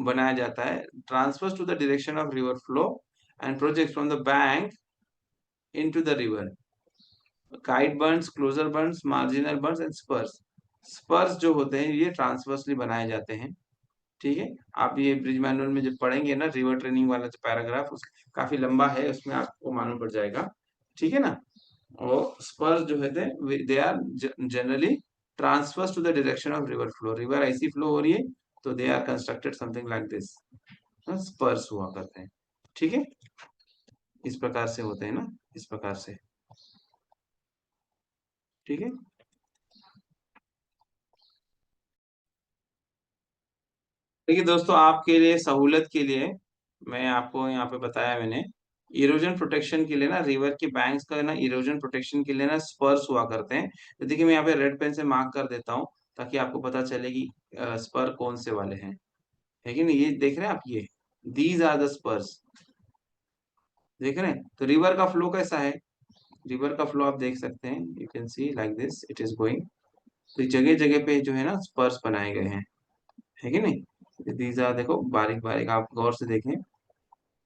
बनाया जाता है, transverse to the direction of river flow and project from the bank into the river? Kite bunds, closure bunds, marginal bunds and spurs. Spurs जो होते हैं ये ट्रांसवर्सली बनाए जाते हैं, ठीक है। आप ये ब्रिज मैनुअल में जब पढ़ेंगे ना रिवर ट्रेनिंग वाला जो पैराग्राफ, उस काफी लंबा है, उसमें आपको मालूम पड़ जाएगा, ठीक है ना। और स्पर्स जो है they are generally transverse to the direction of river flow, river ऐसी फ्लो हो रही है तो they are constructed something like this, spurs हुआ करते हैं, ठीक है। इस प्रकार से होते हैं ना, इस प्रकार से, ठीक है। देखिए दोस्तों, आपके लिए सहूलत के लिए मैं आपको यहाँ पे बताया मैंने, इरोजन प्रोटेक्शन के लिए ना रिवर के बैंक्स का ना इरोजन प्रोटेक्शन के लिए ना स्पर्स हुआ करते हैं। तो देखिए मैं यहाँ पे रेड पेन से मार्क कर देता हूँ ताकि आपको पता चले कि स्पर कौन से वाले हैं, है कि नहीं। ये देख रहे हैं आप, ये दीज आर द स्पर्स, देख रहे हैं। तो रिवर का फ्लो कैसा है, रिवर का फ्लो आप देख सकते हैं, you can see like this it is going. तो जगह जगह पे जो है ना स्पर्स बनाए गए हैं, है कि नहीं। दीज आर, देखो बारीक बारीक आप गौर से देखें,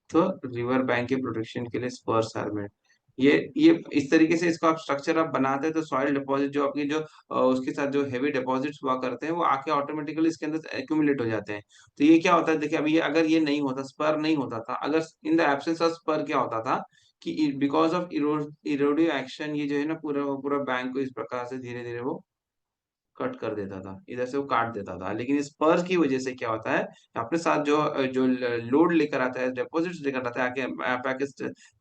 तो रिवर बैंक के प्रोटेक्शन के लिए स्पर्स आर मेड। ये इस तरीके से इसको आप स्ट्रक्चर आप बनाते हैं तो सॉइल डिपॉजिट जो अपनी जो उसके साथ जो हेवी डिपॉजिट्स हुआ करते हैं वो आके ऑटोमेटिकली इसके अंदर एक्यूमुलेट हो जाते हैं। तो ये क्या होता है, देखिए अभी ये अगर ये नहीं होता, स्पर नहीं होता था, अगर in the absence of spur क्या होता था कि बिकॉज ऑफ इरोडिव एक्शन ये जो है ना पूरा पूरा बैंक को इस प्रकार से धीरे धीरे वो कट कर देता था, इधर से वो काट देता था। लेकिन इस पर्स की वजह से क्या होता है, अपने साथ जो जो लोड लेकर आता है, डिपॉजिट्स लेकर आता है, आके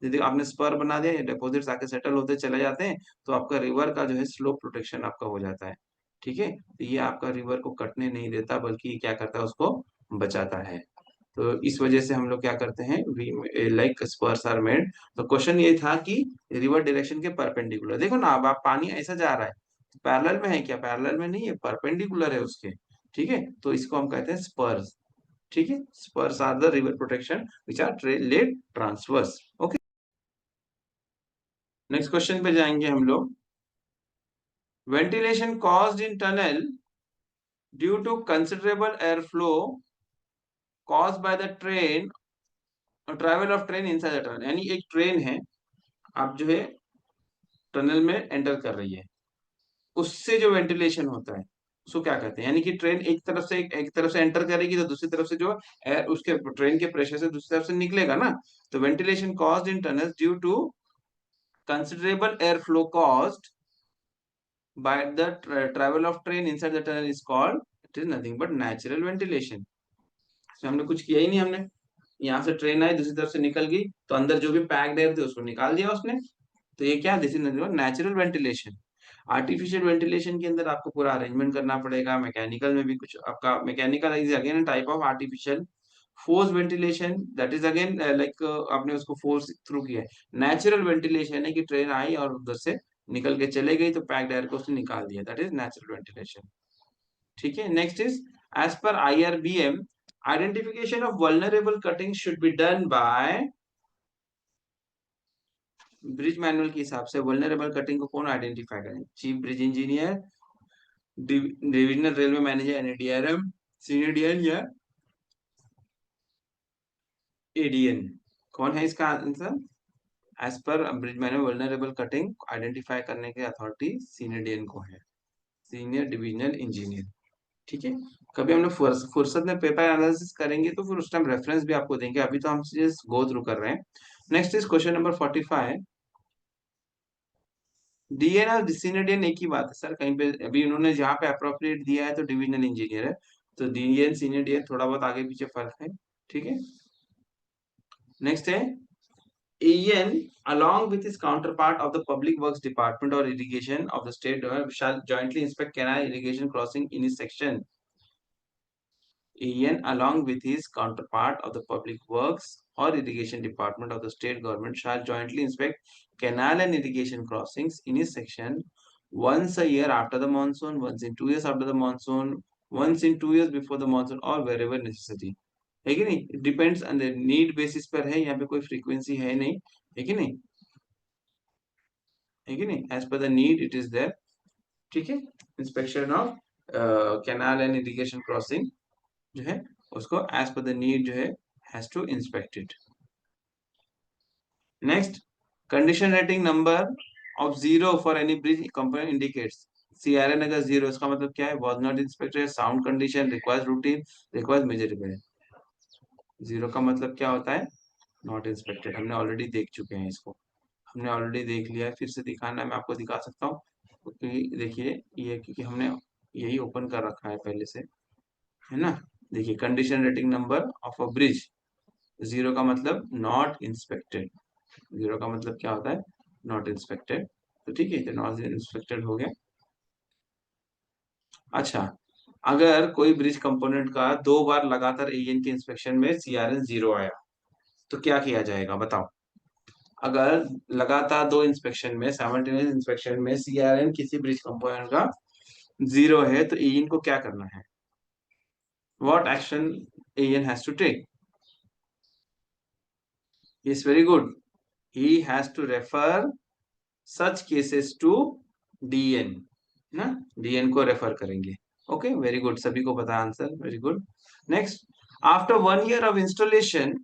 यदि आपने स्पर बना दिया, डिपॉजिट्स आके सेटल होते चले जाते हैं, तो आपका रिवर का जो है स्लो प्रोटेक्शन आपका हो जाता है, ठीक है। तो ये आपका रिवर को कटने नहीं देता, बल्कि ये क्या करता है, उसको बचाता है। तो इस वजह से हम लोग क्या करते हैं, we like spurs are made. तो क्वेश्चन ये था कि रिवर डायरेक्शन के परपेंडिकुलर, देखो ना अब आप पानी ऐसा जा रहा है, पैरेलल में है क्या, पैरेलल में नहीं है, परपेंडिकुलर है उसके, ठीक है। तो इसको हम कहते हैं स्पर्स, ठीक है। Spurs are the river protection which are laid transverse, okay. Next question पे जाएंगे हम लोग। Ventilation caused in tunnel due to considerable air flow caused by the train travel of train inside the tunnel, यानी एक train है, आप जो है टनल में एंटर कर रही है, उससे जो वेंटिलेशन होता है उसको क्या कहते हैं। यानी कि ट्रेन एक तरफ से एंटर करेगी तो दूसरी तरफ से जो एयर उसके ट्रेन के प्रेशर से दूसरी तरफ से निकलेगा ना। तो ventilation caused in tunnel due to considerable air flow caused by the travel of train inside the tunnel is called, it is nothing but natural ventilation. तो हमने कुछ किया ही नहीं, हमने यहाँ से ट्रेन आई दूसरी तरफ से निकल गई तो अंदर जो भी पैक्ड एयर थे उसको निकाल दिया उसने। तो ये क्या, this is natural ventilation. Artificial ventilation के अंदर आपको पूरा अरेंजमेंट करना पड़ेगा, मैकेनिकल में भी कुछ आपका, mechanical is again type of artificial. Force ventilation that is again like आपने उसको फोर्स थ्रू किया है। नेचुरल वेंटिलेशन है कि ट्रेन आई और उधर से निकल के चले गई तो पैक्ड एयर को उसने निकाल दिया, दैट इज नेचुरल वेंटिलेशन, ठीक है। Next is as per IRBM identification of vulnerable cutting should be done by, bridge manual के हिसाब से वल्नरेबल कटिंग को कौन आइडेंटिफाई करें, chief bridge engineer, divisional railway manager यानी DRM, सीनियर DN या ADN, कौन है इसका answer. As per bridge manual vulnerable cutting identify करने की अथॉरिटी सीनियर DN को है, सीनियर डिविजनल इंजीनियर, ठीक है। कभी हम लोग फुर्सत में पेपर एनालिसिस करेंगे तो फिर उस टाइम रेफरेंस भी आपको देंगे, अभी तो हम जस्ट गो थ्रू कर रहे हैं। Next is question number 45। DN और सीनियर DN एक ही बात है सर, कहीं पे अभी उन्होंने जहाँ पे अप्रोप्रिएट दिया है तो डिविजनल इंजीनियर है, तो DN सीनियर DN थोड़ा बहुत आगे पीछे फर्क है, ठीक है। नेक्स्ट है AN, along with his counterpart of the Public Works Department or Irrigation of the state government, shall jointly inspect canal irrigation crossing in his section. AN, along with his counterpart of the Public Works or Irrigation Department of the state government, shall jointly inspect canal and irrigation crossings in his section once a year after the monsoon, once in 2 years after the monsoon, once in 2 years before the monsoon, or wherever necessary. है कि नहीं? Depends on the need basis पर है, यहाँ पे कोई frequency है नहीं, है कि नहीं? है कि नहीं? As per the need it is there. ठीक है? Inspection of canal and irrigation crossing जो है उसको एज पर द नीड जो है has to inspect it. Next, condition rating number of 0 for any bridge component indicates. CRN अगर 0, इसका मतलब क्या है? Was not inspected, sound condition, requires routine, requires major repair. 0 का मतलब क्या होता है? Not inspected. हमने ऑलरेडी देख चुके हैं इसको, हमने ऑलरेडी देख लिया है. फिर से दिखाना है, मैं आपको दिखा सकता हूँ क्योंकि देखिए ये, क्योंकि हमने यही ओपन कर रखा है पहले से, है ना? देखिए, condition rating number of a bridge, 0 का मतलब नॉट इंस्पेक्टेड. 0 का मतलब क्या होता है? Not inspected. तो ठीक है, तो नॉट इंस्पेक्टेड हो गया. अच्छा, अगर कोई ब्रिज कंपोनेंट का 2 बार लगातार AN के इंस्पेक्शन में CRN 0 आया तो क्या किया जाएगा, बताओ? अगर लगातार 2 इंस्पेक्शन में, साइमल्टेनियस इंस्पेक्शन में CRN किसी ब्रिज कंपोनेंट का 0 है तो AN को क्या करना है? What action AN has to take? Yes, very good. He has to refer such cases to DN. ना, DN को रेफर करेंगे. Okay, very good. सभी को पता answer. Very good. Next, after 1 year of installation,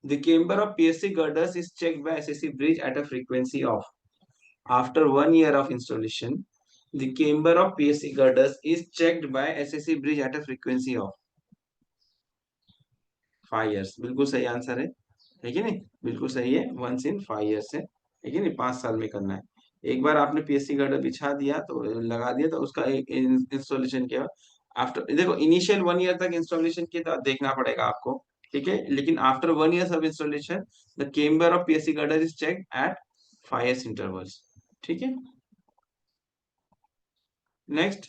the camber of PSC girders is checked by SSC bridge at a frequency of. After 1 year of installation, the camber of PSC girders is checked by SSC bridge at a frequency of 5 years. बिल्कुल सही answer है कि नहीं? बिल्कुल सही है. Once इन 5 years है कि नहीं? 5 साल में करना है. एक बार आपने PSC गर्डर बिछा दिया तो लगा दिया तो उसका एक इंस्टॉलेशन किया. आफ्टर, देखो, इनिशियल 1 year तक इंस्टॉलेशन किया तो देखना पड़ेगा आपको, ठीक है? लेकिन after 1 year of installation the camber of PSC girder is check at 5 years intervals. ठीक है? Next,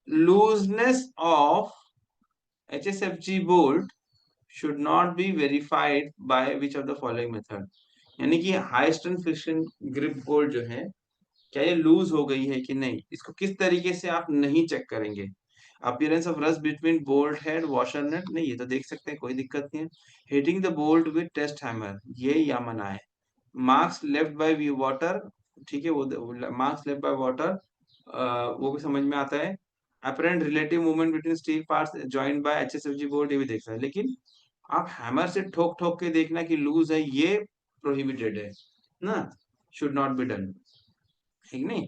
looseness of HSFG bolt should not be verified by which of the following method. यानी कि high strength friction grip bolt जो है, क्या ये loose हो गई है कि नहीं, इसको किस तरीके से आप नहीं चेक करेंगे? Appearance of rust between bolt head washer net, नहीं, ये तो देख सकते हैं, कोई दिक्कत नहीं है. Hitting the bolt with test hammer, ये या मना है. मार्क्स लेफ्ट बाय वाटर, ठीक है, वो मार्क्स लेफ्ट बाय वाटर, वो भी समझ में आता है. Apparent relative movement between steel parts joint by HSFG bolt, ये भी देख सकते हैं. लेकिन आप हैमर से ठोक ठोक के देखना कि लूज है, ये प्रोहिबिटेड है ना, शुड नॉट बी डन, ठीक नहीं?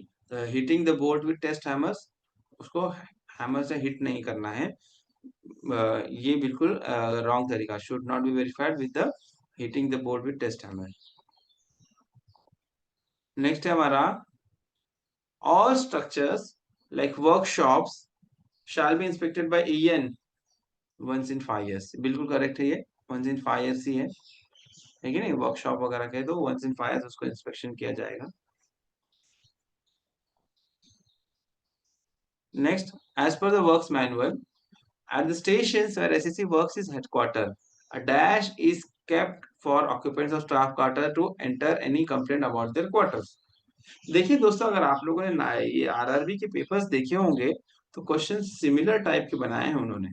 Hitting the bolt with test hammers, उसको हैमर से हिट नहीं करना है. ये बिल्कुल रॉन्ग तरीका. Should not be verified with the hitting the bolt with test hammer. Next है हमारा, all structures like workshops shall be inspected by AN once in 5 years. बिल्कुल करेक्ट है ये, once in 5 years ही है कि नहीं? वर्कशॉप वगैरह के तो once in 5 years उसको इंस्पेक्शन किया जाएगा. Next, as per the works manual, at the stations where SSC works is headquarter, a dash is kept for occupants of staff quarter to enter any complaint about their quarters. देखिए दोस्तों, अगर आप लोगों ने ये RRB के papers देखे होंगे तो क्वेश्चन सिमिलर टाइप के बनाए हैं उन्होंने.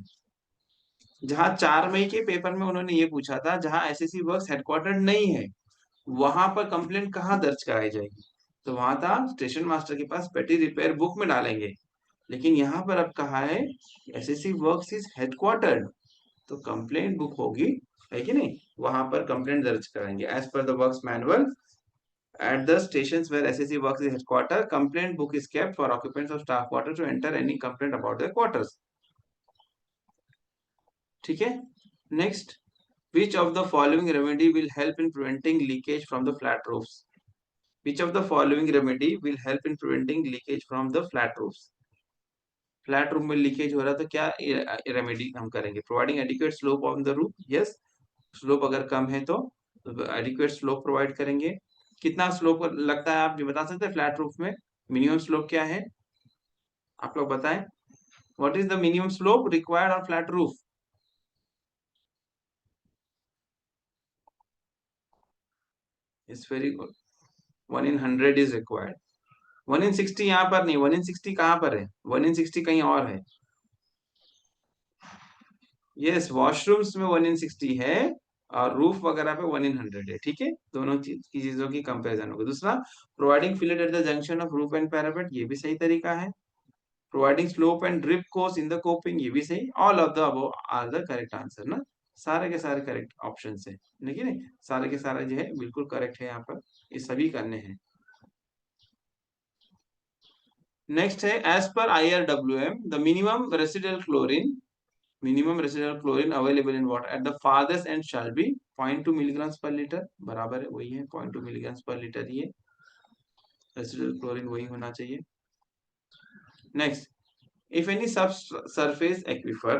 जहां 4 मई के पेपर में उन्होंने ये पूछा था, जहां SSC वर्क्स हेडक्वार्टर नहीं है वहां पर कंप्लेंट कहाँ दर्ज कराई जाएगी, तो वहां था स्टेशन मास्टर के पास पेटी रिपेयर बुक में डालेंगे. लेकिन यहाँ पर अब कहा है SSC वर्क्स इज हेडक्वार्टर्ड, तो कंप्लेंट बुक होगी, है कि नहीं? वहां पर कंप्लेंट दर्ज कराएंगे. As per the works manual, at the stations where SSC works is headquarter, complaint book is kept for occupants of staff quarter to enter any complaint about their quarters. ठीक है? Next, which of the following remedy will help in preventing leakage from the flat roofs? Which of the following remedy will help in preventing leakage from the flat roofs? Flat roof में leakage हो रहा है तो क्या remedy हम करेंगे? Providing adequate slope on the roof, yes. Slope अगर कम है तो एडिक्वेट स्लोप प्रोवाइड करेंगे। कितना स्लोप लगता है आप ये बता सकते हैं फ्लैट रूफ में? मिनिमम स्लोप क्या है आप लोग बताएं? What is the minimum slope required on flat roof? It's very good. 1/100 is required. 1/60 यहाँ पर नहीं, 1/60 कहाँ पर है? 1/60 कहीं और है। यस, वॉशरूम्स में 1/60 है और रूफ वगैरह पे 1/100 है। ठीक है, दोनों चीज की चीजों की कंपैरिजन होगी। दूसरा, providing fillet at the junction of roof and parapet, ये भी सही तरीका है। Providing slope and drip course in the coping, ये भी सही। All of the above are the correct answer ना, सारे के सारे करेक्ट ऑप्शन है। देखिए सारे के सारे जो है बिल्कुल करेक्ट है यहाँ पर, ये सभी करने हैं। नेक्स्ट है, as per IRWM the minimum residual chlorine available in water at the farthest end shall be 0.2 milligram per litre, बराबर है वही है 0.2 मिलीग्राम पर लीटर, ये रेसिडुअल क्लोरीन वही होना चाहिए। Next, if any subsurface aquifer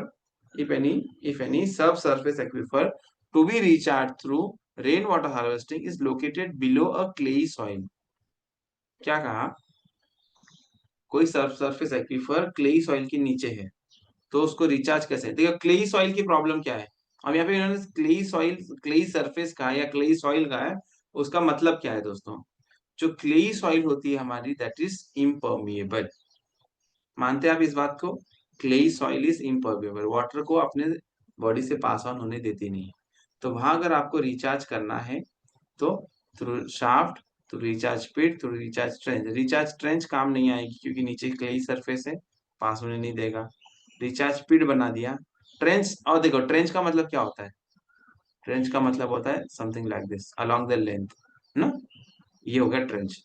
if any subsurface aquifer to be recharged through rainwater harvesting is located below a clayey soil, क्या कहा? कोई सबसर्फेस एक्वीफर क्लेई सॉइल के नीचे है तो उसको रिचार्ज कैसे? देखो क्लेई सॉइल की प्रॉब्लम क्या है। अब यहाँ पे इन्होंने क्लेई सॉइल, क्लेई सरफेस कहा या क्लेई सॉइल कहा है, उसका मतलब क्या है दोस्तों? जो क्लेई सॉइल होती है हमारी, दैट इज इम्पर्मिएबल। मानते हैं आप इस बात को? Clayey soil is impermeable, water को अपने बॉडी से पास ऑन होने देती नहीं है। तो वहां अगर आपको रिचार्ज करना है तो through shaft, through recharge pit, through recharge trench. Recharge trench काम नहीं आएगी क्योंकि नीचे क्लेई सरफेस है, पास होने नहीं देगा। रिचार्ज पिट बना दिया। ट्रेंच, और देखो ट्रेंच का मतलब क्या होता है? ट्रेंच का मतलब होता है something like this along the length ना, ये हो गया ट्रेंच।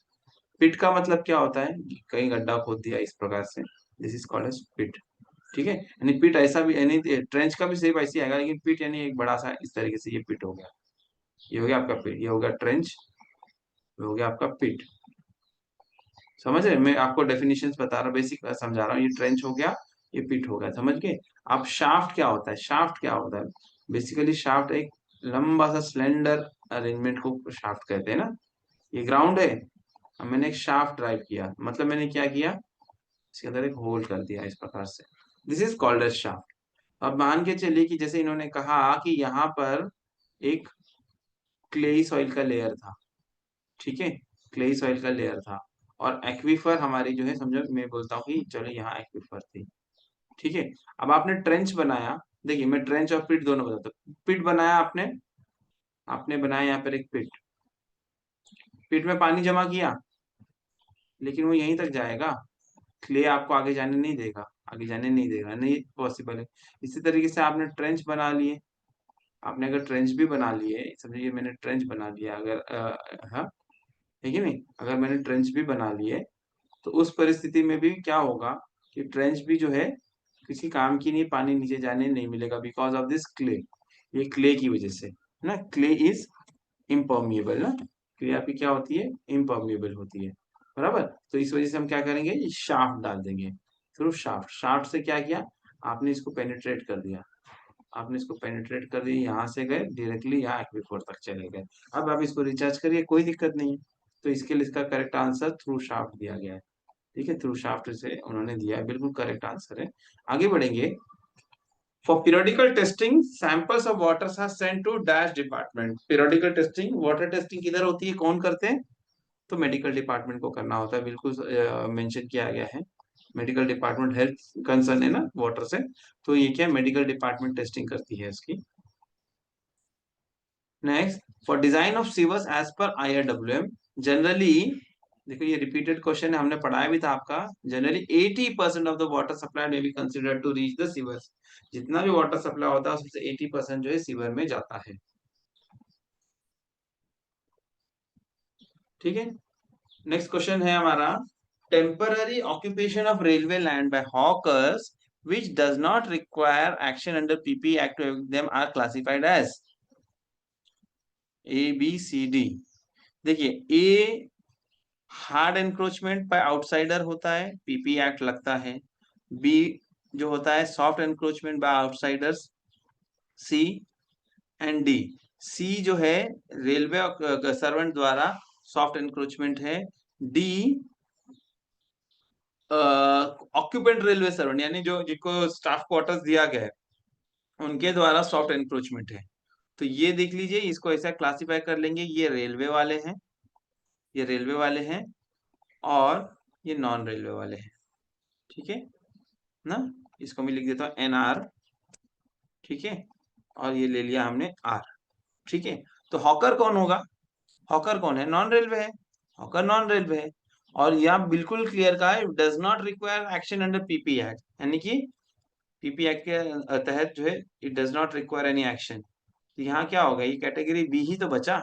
पिट का मतलब क्या होता है? कहीं गड्ढा खोद दिया इस प्रकार से, दिस इज कॉल्ड एज पिट। ठीक है, यानी पिट ऐसा भी, यानी ट्रेंच का भी शेप ऐसे आएगा, लेकिन पिट यानी एक बड़ा सा इस तरीके से, ये पिट हो गया। ये हो गया आपका पिट, ये हो गया ट्रेंच, ये हो गया आपका पिट। समझ रहे? मैं आपको डेफिनेशंस बता रहा हूँ, बेसिक समझा रहा हूँ। ये ट्रेंच हो गया, ये पिट हो गया, समझ गए? अब शाफ्ट क्या होता है? शाफ्ट क्या होता है? बेसिकली शाफ्ट एक लंबा सा स्लेंडर अरेंजमेंट को शाफ्ट कहते हैं ना। ये ग्राउंड है, अब मैंने एक शाफ्ट ड्राइव किया, मतलब मैंने क्या किया, इसके अंदर एक होल कर दिया इस प्रकार से, this is called as shaft. अब मान के चलिए कि जैसे इन्होंने कहा कि यहाँ पर एक क्लेई सॉइल का लेयर था, ठीक है, क्लेई सॉइल का लेयर था, और एक्वीफर हमारी जो है, समझो मैं बोलता हूँ कि चलो यहाँ एक्वीफर थी, ठीक है। अब आपने ट्रेंच बनाया, देखिए मैं ट्रेंच और पिट दोनों बताता हूँ। पिट बनाया आपने, आपने बनाया यहाँ पर एक पिट, पिट में पानी जमा किया, लेकिन वो यहीं तक जाएगा, क्ले आपको आगे जाने नहीं देगा, आगे जाने नहीं देगा, नहीं पॉसिबल है। इसी तरीके से आपने ट्रेंच बना लिए, आपने अगर ट्रेंच भी बना लिए, समझिए मैंने ट्रेंच बना लिया, अगर हाँ, है कि नहीं, अगर मैंने ट्रेंच भी बना लिए, तो उस परिस्थिति में भी क्या होगा कि ट्रेंच भी जो है किसी काम की नहीं, पानी नीचे जाने नहीं मिलेगा, बिकॉज ऑफ दिस क्ले, ये क्ले की वजह से ना, क्ले इज इम्पर्मिएबल ना, क्ले आपकी क्या होती है? इम्पर्मिएबल होती है, बराबर। तो इस वजह से हम क्या करेंगे, ये शाफ्ट डाल देंगे थ्रू शाफ्ट। शाफ्ट से क्या किया आपने? इसको पेनिट्रेट कर दिया, आपने इसको पेनिट्रेट कर दिया, यहाँ से गए डायरेक्टली यहाँ एक्वीफर तक चले गए। अब आप इसको रिचार्ज करिए, कोई दिक्कत नहीं है। तो इसके लिए इसका करेक्ट आंसर थ्रू शाफ्ट दिया गया है। ठीक है, थ्रू शाफ्ट से उन्होंने दिया है, बिल्कुल करेक्ट आंसर है। आगे बढ़ेंगे। For periodical testing samples of water are sent to dash department. Periodical testing, water testing किधर होती है, कौन करते हैं? तो मेडिकल डिपार्टमेंट को करना होता है, बिल्कुल मेंशन किया गया है। मेडिकल डिपार्टमेंट हेल्थ कंसर्न है ना वाटर से, तो ये क्या, मेडिकल डिपार्टमेंट टेस्टिंग करती है इसकी। Next, for design of sewers as per IRWM generally, देखो ये रिपीटेड क्वेश्चन है, हमने पढ़ाया भी था आपका। Generally 80% of the water supply may be consider to reach the sewers. जितना भी वाटर सप्लाई होता है उसमें से 80% जो है सीवर में जाता है। ठीक है, नेक्स्ट क्वेश्चन है हमारा, temporary occupation of railway land by hawkers which does not require action under PP Act to evict them are classified as ABCD। देखिए, a hard encroachment by outsider होता है, PP एक्ट लगता है। B जो होता है soft encroachment by outsiders, C, and D C जो है रेलवे सर्वेंट द्वारा सॉफ्ट एनक्रोचमेंट है। डी ऑक्यूपेंट रेलवे सर्वेंट यानी जो जिनको स्टाफ क्वार्टर्स दिया गया है उनके द्वारा सॉफ्ट एनक्रोचमेंट है। तो ये देख लीजिए, इसको ऐसा क्लासिफाई कर लेंगे, ये रेलवे वाले हैं, ये रेलवे वाले हैं और ये नॉन रेलवे वाले हैं। ठीक है ना, इसको मैं लिख देता हूँ एनआर। ठीक है, और ये ले लिया हमने आर। ठीक है, तो हॉकर कौन होगा? हॉकर कौन है? नॉन रेलवे है, हॉकर नॉन रेलवे है। और यहाँ बिल्कुल क्लियर का है, does not require action under PP act, यानी कि पीपी एक्ट के तहत जो है it does not require any action. तो यहाँ क्या होगा, ये कैटेगरी बी ही तो बचा,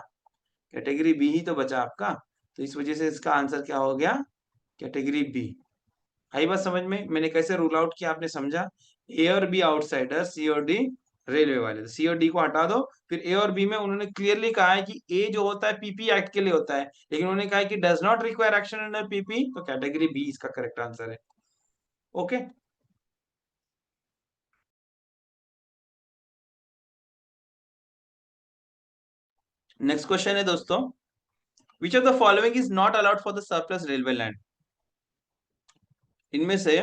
कैटेगरी बी ही तो बचा आपका। तो इस वजह से इसका आंसर क्या हो गया, कैटेगरी बी। आई बात समझ में? मैंने कैसे रूल आउट किया आपने समझा? ए और बी आउटसाइडर, सी और डी रेलवे वाले। सी और डी को हटा दो, फिर ए और बी में उन्होंने क्लियरली कहा है कि ए जो होता है पीपी एक्ट के लिए होता है, लेकिन उन्होंने कहा है कि does not require action under PP, तो कैटेगरी बी इसका करेक्ट आंसर है। ओके, नेक्स्ट क्वेश्चन है दोस्तों, विच of the following is not allowed for the surplus railway land? इनमें से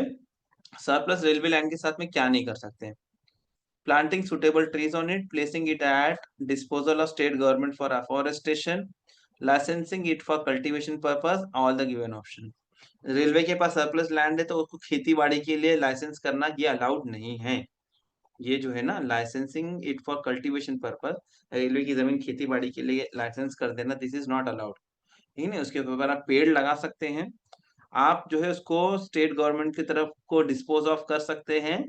सरप्लस रेलवे लैंड के साथ में क्या नहीं कर सकते? planting suitable trees on it, placing it at disposal of state government for afforestation, licensing it for cultivation purpose, all the given option। Railway के पास सरप्लस लैंड है तो उसको खेती बाड़ी के लिए लाइसेंस करना ये अलाउड नहीं है। ये जो है ना, licensing it for cultivation purpose, railway की जमीन खेती बाड़ी के लिए लाइसेंस कर देना, दिस इज नॉट अलाउड। ठीक है, उसके ऊपर आप पेड़ लगा सकते हैं, आप जो है उसको स्टेट गवर्नमेंट की तरफ को डिस्पोज ऑफ कर सकते हैं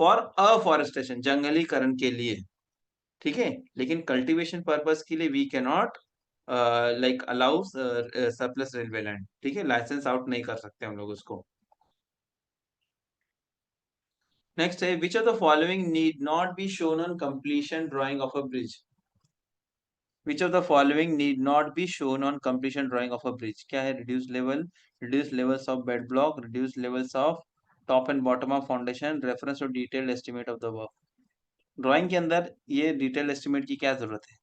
फॉर अफॉरेस्टेशन, जंगलीकरण के लिए। ठीक है, लेकिन कल्टीवेशन पर्पस के लिए we can not like allow surplus railway land. ठीक है, लाइसेंस आउट नहीं कर सकते हम लोग उसको। नेक्स्ट है, which of the following need not be shown on completion drawing of a bridge? Which of the following need not be shown on completion drawing of a bridge? क्या है? Reduce levels of bed block, reduce levels of top and bottom of foundation, reference to detailed estimate of the work. Drawing के अंदर ये detail estimate की क्या जरूरत है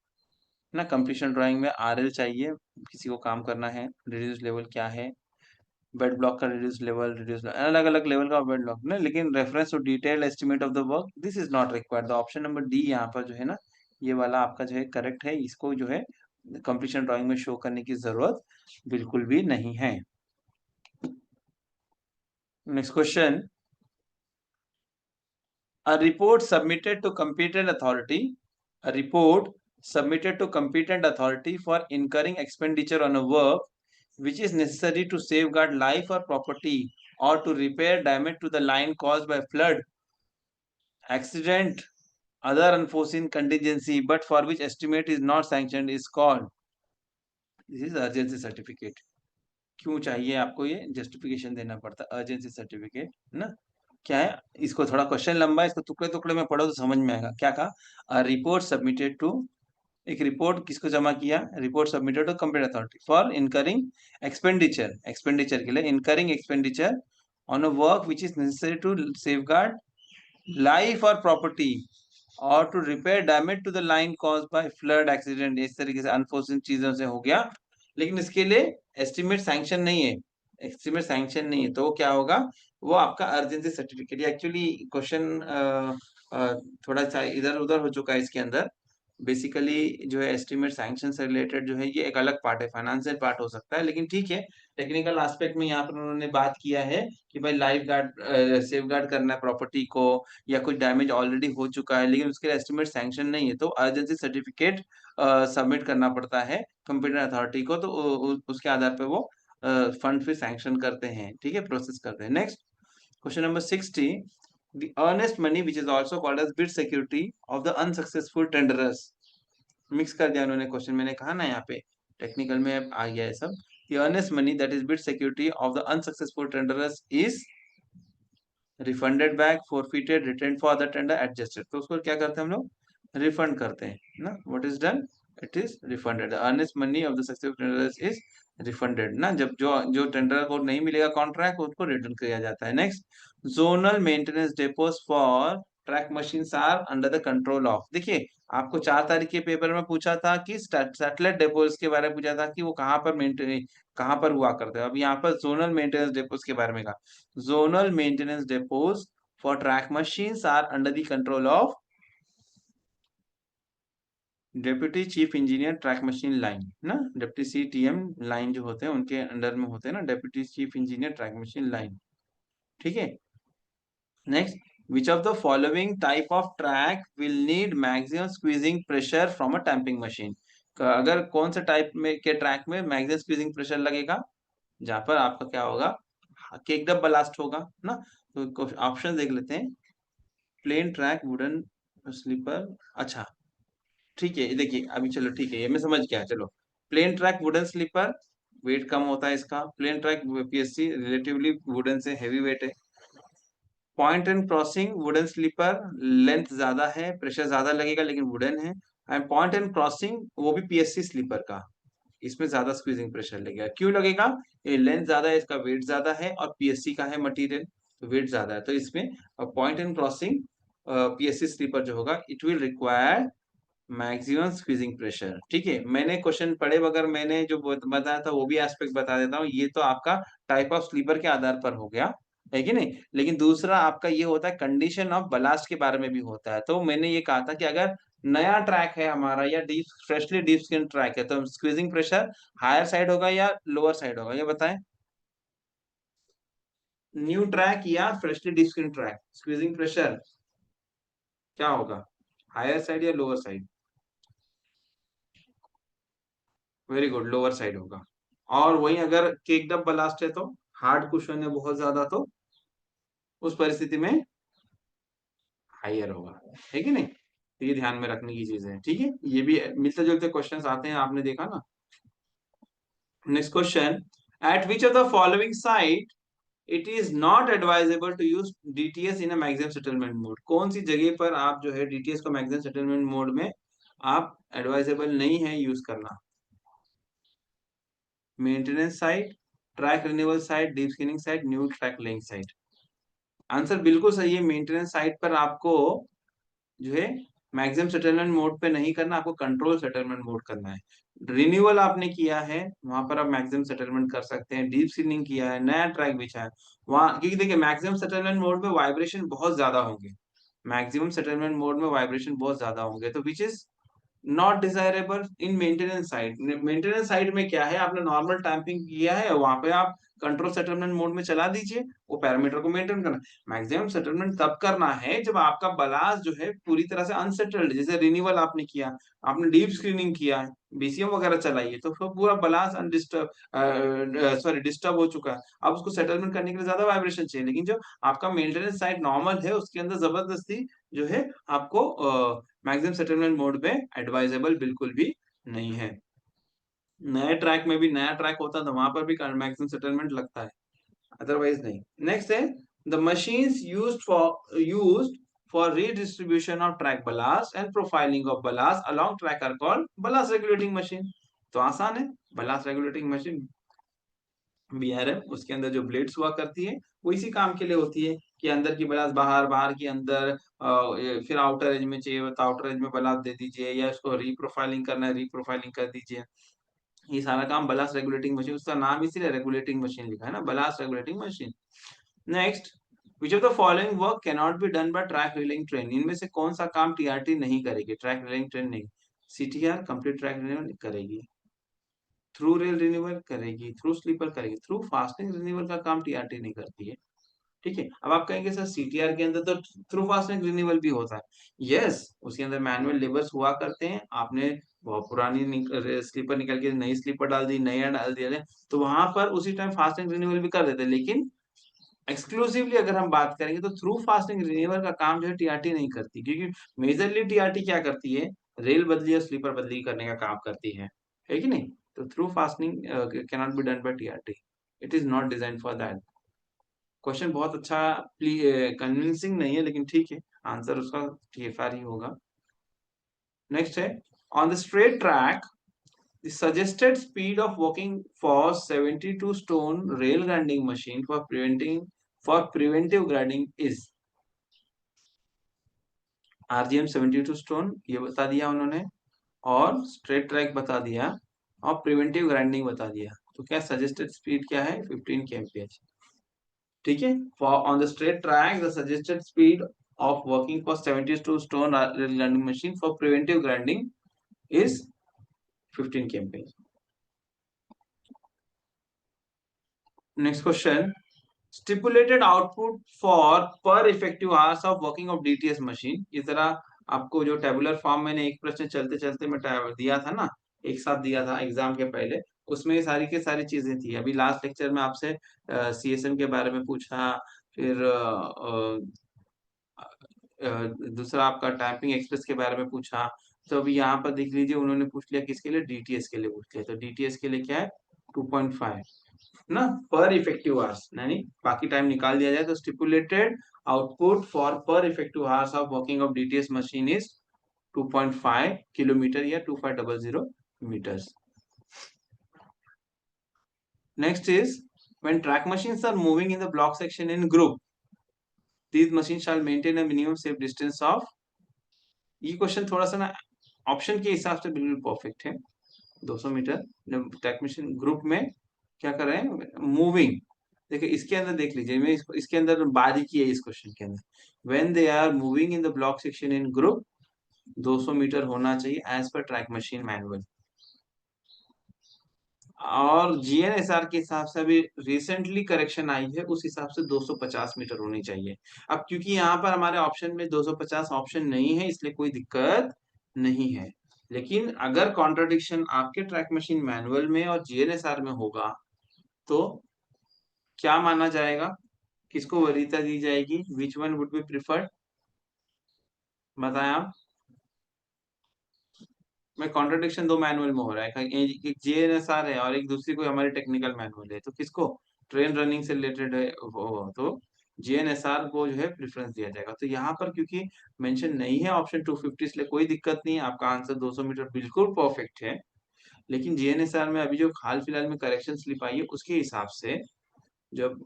ना? कंप्लीशन ड्राइंग में आरएल चाहिए, किसी को काम करना है। रिड्यूस लेवल क्या है? बेड ब्लॉक का रिड्यूस लेवल, अलग अलग लेवल का बेड ब्लॉक ना, लेकिन reference to detail estimate of the work this is not required. The option number D यहाँ पर जो है ना, ये वाला आपका जो है करेक्ट है, इसको जो है कंप्लीशन ड्राइंग में शो करने की जरूरत बिल्कुल भी नहीं है। Next question, a report submitted to competent authority, a report submitted to competent authority for incurring expenditure on a work which is necessary to safeguard life or property or to repair damage to the line caused by flood, accident, other unforeseen contingency, but for which estimate is not sanctioned is called, this is urgency certificate। क्यों चाहिए आपको ये justification देना पड़ता है urgency certificate ना? क्या है? इसको थोड़ा क्वेश्चन लंबा है, इसको टुकड़े टुकड़े में पढ़ो तो समझ में आएगा। क्या कहा? रिपोर्ट सबमिटेड टू, एक रिपोर्ट किसको जमा किया? Report submitted to complete authority for incurring expenditure, expenditure के लिए incurring expenditure on a work which is necessary to safeguard life और प्रॉपर्टी और to repair damage to the line caused by flood, accident, इस तरीके से unforeseen चीजों से हो गया, लेकिन इसके लिए एस्टिमेट सैंक्शन नहीं है, एस्टिमेट सैंक्शन नहीं है, तो क्या होगा? वो आपका अर्जेंसी सर्टिफिकेट। एक्चुअली क्वेश्चन थोड़ा सा इधर उधर हो चुका है इसके अंदर। बेसिकली जो है एस्टिमेट सैंक्शन से रिलेटेड जो है ये एक अलग पार्ट है, फाइनेंशियल पार्ट हो सकता है, लेकिन ठीक है, टेक्निकल एस्पेक्ट में यहाँ पर उन्होंने बात किया है कि भाई लाइफ गार्ड सेफ गार्ड करना है प्रॉपर्टी को, या कुछ डैमेज ऑलरेडी हो चुका है लेकिन उसके लिए एस्टिमेट सैंक्शन नहीं है, तो अर्जेंसी सर्टिफिकेट सबमिट करना पड़ता है कंप्यूटर अथॉरिटी को, तो उसके आधार पर वो फंड फिर सैंक्शन करते हैं। ठीक है, प्रोसेस करते हैं। Next question number 60, the earnest money which is also called as bid security of the unsuccessful tenderers। Mix कर दिया उन्होंने क्वेश्चन, मैंने कहा ना यहाँ पे टेक्निकल में अब आ गया है सब। the earnest money that is bid security of the unsuccessful tenderers is refunded back, forfeited, returned for other tender, adjusted। तो उसको क्या करते हैं हम लोग? रिफंड करते हैं ना। What is done? It is refunded. The earnest money of the successful tenderers is refunded ना, जब जो जो टेंडर को नहीं मिलेगा कॉन्ट्रैक्ट उसको रिटर्न किया जाता है। Next, zonal maintenance depots for track machines are under the control of. देखिए आपको 4 तारीख के पेपर में पूछा था कि सैटेलाइट डेपोज के बारे में पूछा था कि वो कहाँ पर मेंटेन कहाँ पर हुआ करते हैं। अब यहाँ पर जोनल मेंटेनेंस डेपोज के बारे में कहा। Zonal maintenance depots for track machines are under the control of deputy chief engineer track machine line ना, डेप्यूटी सीटीएम लाइन जो होते हैं उनके अंडर में होते हैं ना, deputy chief engineer track machine line. ठीक है। Next, which of the following type of track will need maximum squeezing pressure from a tamping machine? अगर कौन से टाइप में के ट्रैक में मैक्सिमम स्क्वीजिंग प्रेशर लगेगा, जहां पर आपका क्या होगा, केक डब ब्लास्ट होगा ना। तो ऑप्शन देख लेते हैं। प्लेन ट्रैक, वुडन स्लीपर, अच्छा ठीक है, देखिए अभी चलो ठीक है, ये मैं समझ गया। चलो, plain track wooden sleeper, weight कम होता है इसका। Plain track PSC relatively wooden से हैवी वेट है। Point and crossing wooden sleeper, length ज्यादा है, प्रेशर ज्यादा लगेगा लेकिन वुडन है। एंड पॉइंट एंड क्रॉसिंग वो भी पीएससी स्लीपर का, इसमें ज्यादा स्क्वीजिंग प्रेशर लगेगा। क्यों लगेगा? ये लेंथ ज्यादा है, इसका वेट ज्यादा है, और पीएससी का है मटेरियल, तो वेट ज्यादा है, तो इसमें point and crossing PSC sleeper जो होगा, it will require maximum squeezing pressure. ठीक है, मैंने क्वेश्चन पढ़े बगैर मैंने जो बताया था वो भी एस्पेक्ट बता देता हूँ। ये तो आपका टाइप ऑफ स्लीपर के आधार पर हो गया, है कि नहीं। लेकिन दूसरा आपका ये होता है कंडीशन ऑफ बलास्ट के बारे में भी होता है। तो मैंने ये कहा था कि अगर नया ट्रैक है हमारा या deep freshly deep skin track है, तो स्क्वीजिंग प्रेशर हायर साइड होगा या लोअर साइड होगा, ये बताएं। न्यू ट्रैक या freshly deep skin track, squeezing pressure क्या होगा, हायर साइड या lower side? Very good, lower side होगा। और वहीं अगर केक डब ब्लास्ट है तो हार्ड कुशन है बहुत ज्यादा, तो उस परिस्थिति में हाइयर होगा, है कि नहीं। तो ये ध्यान में रखने की चीजें हैं। ठीक है, ये भी मिलते जुलते क्वेश्चंस आते हैं, आपने देखा ना। Next question, at which of the following site it is not advisable to use DTS in a maximum settlement mode? कौन सी जगह पर आप जो है डीटीएस को मैक्सिमम सेटलमेंट मोड में आप एडवाइजेबल नहीं है यूज करना? Maintenance site, track renewal site, deep skinning site, new track laying site. Answer बिल्कुल सही है। मेंटेनेंस साइट पर आपको जो है मैक्सिमम सेटलमेंट मोड पे नहीं करना, आपको कंट्रोल सेटलमेंट मोड करना है। रिन्यूअल आपने किया है, वहां पर आप मैक्सिमम सेटलमेंट कर सकते हैं। डीप सीलिंग किया है, नया ट्रैक बिछा है, वहां क्योंकि देखिए मैक्सिमम सेटलमेंट मोड में वाइब्रेशन बहुत ज्यादा होंगे। मैक्सिमम सेटलमेंट मोड में वाइब्रेशन बहुत ज्यादा होंगे, तो which is not desirable in maintenance side. Maintenance side में क्या है, आपने नॉर्मल टैंपिंग किया है, वहां पे आप कंट्रोल सेटलमेंट मोड में चला दीजिए, वो पैरामीटर को मेंटेन करना। मैक्सिमम सेटलमेंट तब करना है जब आपका बलास जो है पूरी तरह से अनसेटल्ड, जैसे रिन्यूअल आपने किया, आपने डीप स्क्रीनिंग किया है, बीसीएम वगैरह चलाइए, तो फिर पूरा बलास अनडिस्टर्ब सॉरी डिस्टर्ब हो चुका है। अब उसको सेटलमेंट करने के लिए ज्यादा वाइब्रेशन चाहिए, लेकिन जो आपका मेंटेनेंस साइड नॉर्मल है उसके अंदर जबरदस्ती जो है आपको मैक्सिमम सेटलमेंट मोड पे एडवाइजेबल बिल्कुल भी नहीं है। नए ट्रैक में भी, नया ट्रैक होता है तो वहां पर भी मैक्सिमम सेटलमेंट लगता है, अदरवाइज नहीं। नेक्स्ट है, the machines used for redistribution of track ballast and profiling of ballast along track are called ballast regulating machine. तो आसान है, बलास्ट रेगुलेटिंग मशीन बीआरएम, उसके अंदर जो ब्लेड्स हुआ करती है वो इसी काम के लिए होती है कि अंदर की बलास बाहर, बाहर की अंदर, फिर आउटर एज में चाहिए तो आउटर एज में बलास दे दीजिए, या इसको रीप्रोफाइलिंग करना है रीप्रोफाइलिंग कर दीजिए। ये सारा काम बलास रेगुलेटिंग मशीन, उसका नाम इसीलिए रेगुलेटिंग मशीन लिखा है ना, ballast regulating machine. Next, which of the following work can not be done by track relaying train? इनमें से कौन सा काम टीआरटी नहीं करेगी, ट्रैक रीलिंग ट्रेन नहीं। सीटीआर कंप्लीट ट्रैक रीलिंग करेगी, थ्रू रेल रिन्यूअल करेगी, थ्रू स्लीपर करेगी, थ्रू फास्टिंग रिन्यूअल का काम टीआरटी नहीं करती है। ठीक है, अब आप कहेंगे सर सीटीआर के अंदर तो थ्रू फास्टिंग रिन्यूअल भी होता है। यस, उसके अंदर मैनुअल लेबर्स हुआ करते हैं, आपने बहुत पुरानी स्लीपर निकल के नई स्लीपर डाल दी, नया डाल दिया है, तो वहां पर उसी टाइम फास्टिंग रिन्यूअल भी कर देते हैं। लेकिन एक्सक्लूसिवली अगर हम बात करेंगे तो थ्रू फास्टिंग रिन्यूअल का काम जो है टीआरटी नहीं करती, क्योंकि मेजरली टीआरटी क्या करती है, रेल बदली और स्लीपर बदली करने का काम करती है कि नहीं। तो through fasting can not be done bye TRT, it is not design for that. Question बहुत अच्छा, कन्विंसिंग नहीं है लेकिन ठीक है, आंसर उसका TFR ही होगा। नेक्स्ट है, on the straight track the suggested speed of walking for 72 stone rail grinding machine for preventive grinding is? RGM 72 stone ये बता दिया उन्होंने, और स्ट्रेट ट्रैक बता दिया, और प्रिवेंटिव ग्राइंडिंग बता दिया। तो क्या सजेस्टेड स्पीड क्या है? 15 kmph। ठीक है, for on the straight track the suggested speed of working for 72 stone grinding machine for preventive grinding is 15 kmph। Next question, stipulated output for per effective hours of working of DTS machine. इस तरह आपको जो tabular form मैंने एक प्रश्न चलते चलते में दिया था ना, एक साथ दिया था एग्जाम के पहले, उसमें ये सारी की सारी चीजें थी। अभी लास्ट लेक्चर में आपसे सीएसएम के बारे में पूछा, फिर दूसरा आपका टाइपिंग एक्सप्रेस के बारे में पूछा। तो अभी यहाँ पर देख लीजिए, उन्होंने पूछ लिया किसके लिए? डीटीएस के लिए पूछ लिया। तो डीटीएस के लिए क्या है? 2.5 ना, पर इफेक्टिव आवर्स, यानी बाकी टाइम निकाल दिया जाए तो stipulated output for per effective hours of working of DTS machine is 2.5 kilometre या 2500 meters. Next is, when track machines are moving in the block section in group, these machines shall maintain a minimum safe distance of, ये question थोड़ा सा ना option के हिसाब से बिल्कुल perfect है। 200 मीटर ट्रैक मशीन ग्रुप में क्या कर रहे हैं? मूविंग। देखिए इसके अंदर देख लीजिए, मैं इसके अंदर बारीकी है इस क्वेश्चन के अंदर। When they are moving in the block section in group, 200 metre होना चाहिए as per track machine manual. और जीएनएसआर के हिसाब से अभी रिसेंटली करेक्शन आई है, उस हिसाब से 250 मीटर होनी चाहिए। अब क्योंकि यहाँ पर हमारे ऑप्शन में 250 ऑप्शन नहीं है, इसलिए कोई दिक्कत नहीं है। लेकिन अगर कॉन्ट्रडिक्शन आपके ट्रैक मशीन मैनुअल में और जीएनएसआर में होगा तो क्या माना जाएगा? किसको वरीयता दी जाएगी? Which one would be preferred? बताएं आप। में कॉन्ट्रडिक्शन दो मैनुअल में हो रहा है, एक जीएनएसआर है और एक दूसरी कोई हमारी टेक्निकल मैनुअल है, तो किसको? ट्रेन रनिंग से रिलेटेड है वो, तो जीएनएसआर को जो है प्रेफरेंस दिया जाएगा। तो यहाँ पर क्योंकि मेंशन नहीं है ऑप्शन 250, इसलिए कोई दिक्कत नहीं है, आपका आंसर 200 मीटर बिल्कुल परफेक्ट है। लेकिन जीएनएसआर में अभी जो हाल फिलहाल में करेक्शन स्लिप आई है उसके हिसाब से, जब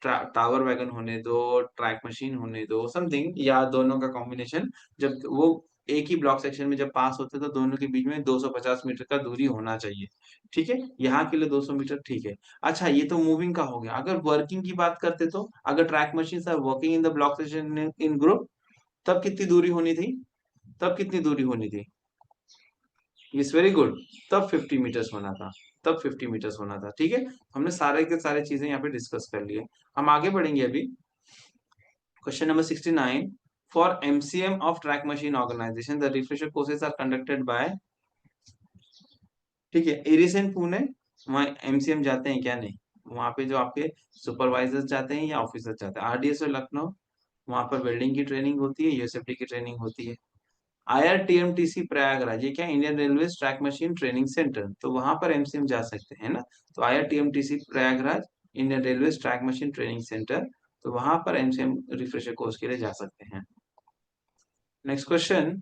टावर वैगन होने दो, ट्रैक मशीन होने दो, समथिंग या दोनों का कॉम्बिनेशन, जब वो एक ही ब्लॉक सेक्शन में जब पास होते तो दोनों के बीच में 250 मीटर का दूरी होना चाहिए। ठीक है, यहाँ के लिए 200 मीटर ठीक है। अच्छा, ये तो मूविंग का हो गया। अगर वर्किंग की बात करते तो, अगर track machine are working in the block section in group, तब कितनी दूरी होनी थी? तब कितनी दूरी होनी थी? इज वेरी गुड, तब 50 मीटर्स होना था। तब 50 मीटर्स होना था। ठीक है, हमने सारे के सारे चीजें यहाँ पे डिस्कस कर लिए। हम आगे बढ़ेंगे अभी। Question number 69, for MCM of track machine organisation the refresher courses are conducted by, ठीक है, एरिसन पुणे, वहाँ एमसीएम जाते हैं क्या? नहीं, वहाँ पे जो आपके सुपरवाइजर्स जाते हैं या ऑफिसर जाते हैं। आरडीएसओ लखनऊ, वहाँ पर वेल्डिंग की ट्रेनिंग होती है, यूएसएफडी की ट्रेनिंग होती है। आईआरटीएमटीसी प्रयागराज, ये क्या? Indian Railway track machine training centre, तो वहां पर एमसीएम जा सकते हैं ना। तो IRTMTC Prayagraj, Indian Railway track machine training centre, तो वहां पर एमसीएम रिफ्रेशर कोर्स के लिए जा सकते हैं। Next question,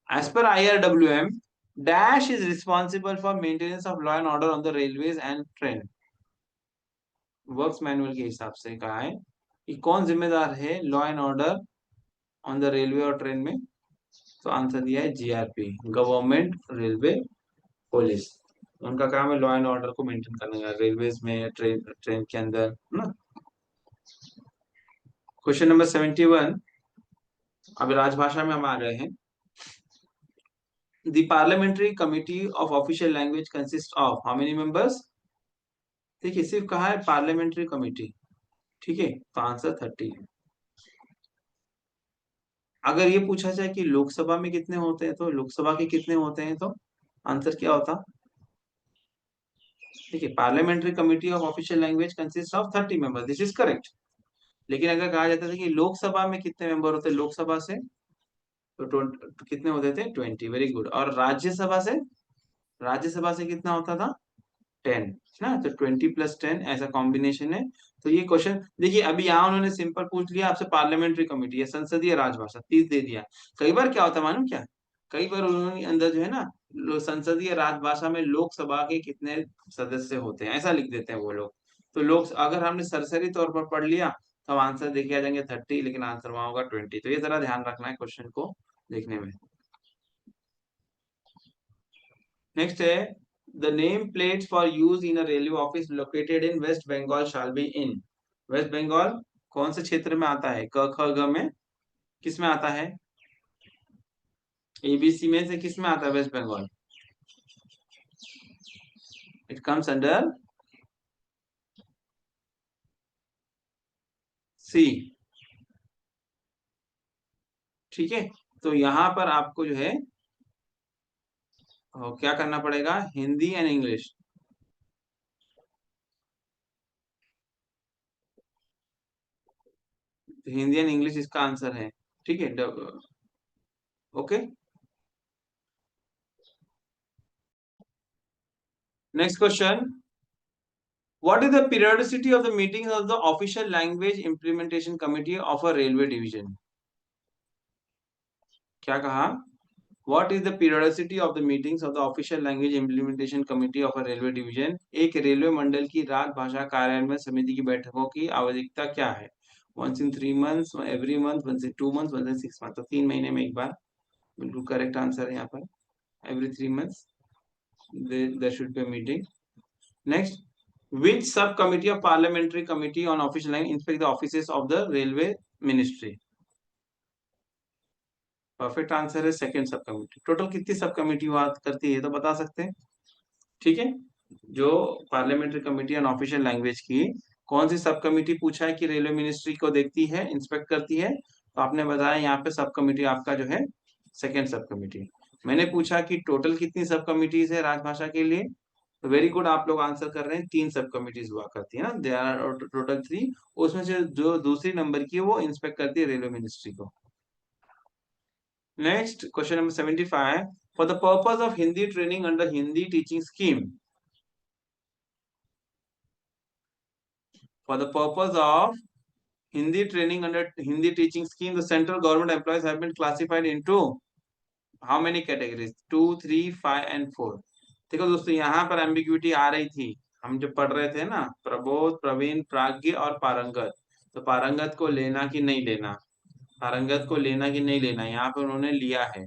as per IRWM dash is responsible for maintenance of law and order on the railways and train. Works manual के हिसाब से कहा है कि कौन जिम्मेदार है law and order on the railway और ट्रेन में? तो आंसर दिया है जीआरपी, गवर्नमेंट रेलवे पुलिस। उनका काम है लॉ एंड ऑर्डर को मेंटेन करना रेलवेज में, ट्रेन ट्रेन के अंदर ना। क्वेश्चन नंबर 71, अब राजभाषा में हम आ गए हैं। The parliamentary committee of official language consist of how many members? ठीक है, सिर्फ कहा है पार्लियामेंट्री कमिटी। ठीक है, तो आंसर 30 है। अगर ये पूछा जाए कि लोकसभा में कितने होते हैं, तो लोकसभा के कितने होते हैं, तो आंसर क्या होता? ठीक है, parliamentary committee of official language consist of 30 members, this is correct. लेकिन अगर कहा जाता था कि लोकसभा में कितने मेंबर होते हैं लोकसभा से, तो कितने होते थे? 20, वेरी गुड। और राज्यसभा से, राज्यसभा से कितना होता था? 10 ना, तो 20 + 10 ऐसा कॉम्बिनेशन है। तो ये क्वेश्चन देखिए, अभी यहाँ उन्होंने सिंपल पूछ लिया आपसे पार्लियामेंट्री कमिटी या संसदीय राजभाषा 30 दे दिया। कई बार क्या होता है मालूम क्या? कई बार उन्होंने अंदर जो है ना, संसदीय राजभाषा में लोकसभा के कितने सदस्य होते हैं ऐसा लिख देते हैं वो लोग। तो लोग, अगर हमने सरसरी तौर पर पढ़ लिया अब आंसर देखे आ जाएंगे 30, लेकिन आंसर वहां होगा 20। तो ये जरा ध्यान रखना है क्वेश्चन को देखने में। नेक्स्ट है, the name plates for use in a railway office located in West Bengal shall be in. West Bengal कौन से क्षेत्र में आता है? क ख ग में किस में आता है? एबीसी में से किस में आता है West Bengal? It comes under C. ठीक है, तो यहाँ पर आपको जो है क्या करना पड़ेगा? Hindi and English. Hindi and English इसका आंसर है। ठीक है, okay. Next question, what is the periodicity of the meetings of the official language implementation committee of a railway division? क्या कहा? What is the periodicity of the meetings of the official language implementation committee of a railway division? एक railway मंडल की राजभाषा कार्यान्वयन समिति की बैठकों की आवधिकता क्या है? Once in 3 months, every month, once in 2 months, once in 6 month. तो 3 महीने में एक बार। बिल्कुल करेक्ट आंसर है यहाँ पर। Every 3 months there should be a meeting. Next, which subcommittee of parliamentary committee on official line inspect the offices of the railway ministry? Perfect answer है second सब कमिटी। टोटल कितनी सब कमिटी बात करती है तो बता सकते हैं? ठीक है, जो parliamentary committee on official language की कौन सी सब कमिटी पूछा है कि रेलवे मिनिस्ट्री को देखती है, इंस्पेक्ट करती है, तो आपने बताया यहाँ पे सब कमिटी आपका जो है सेकंड सब कमिटी। मैंने पूछा कि टोटल कितनी सब कमिटीज है राजभाषा के लिए, तो वेरी गुड, आप लोग आंसर कर रहे हैं। 3 सब कमिटीज हुआ करती है ना, दे आर टोटल 3। उसमें से जो दूसरी नंबर की है वो इंस्पेक्ट करती है रेलवे मिनिस्ट्री को। Next question number 75, for the purpose of Hindi training under Hindi teaching scheme. For the purpose of Hindi training under Hindi teaching scheme, the central government employees have been classified into how many categories? 2, 3, 5 and 4। देखो दोस्तों, यहाँ पर ambiguity आ रही थी। हम जब पढ़ रहे थे ना, प्रबोध, प्रवीण, प्राज्ञ और पारंगत। तो पारंगत को लेना कि नहीं लेना, पारंगत को लेना कि नहीं लेना, यहाँ पे उन्होंने लिया है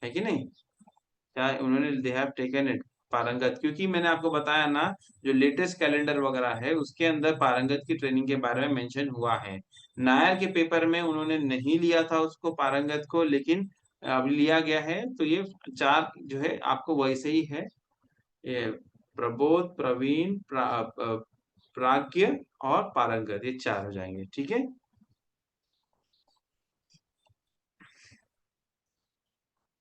कि नहीं? क्या उन्होंने, दे हैव टेकन इट पारंगत, क्योंकि मैंने आपको बताया ना, जो लेटेस्ट कैलेंडर वगैरह है उसके अंदर पारंगत की ट्रेनिंग के बारे में मेंशन हुआ है। नायर के पेपर में उन्होंने नहीं लिया था उसको पारंगत को, लेकिन अब लिया गया है। तो ये 4 जो है आपको वैसे ही है, ये प्रबोध, प्रवीण, प्राज्ञ और पारंगत, ये 4 हो जाएंगे। ठीक है,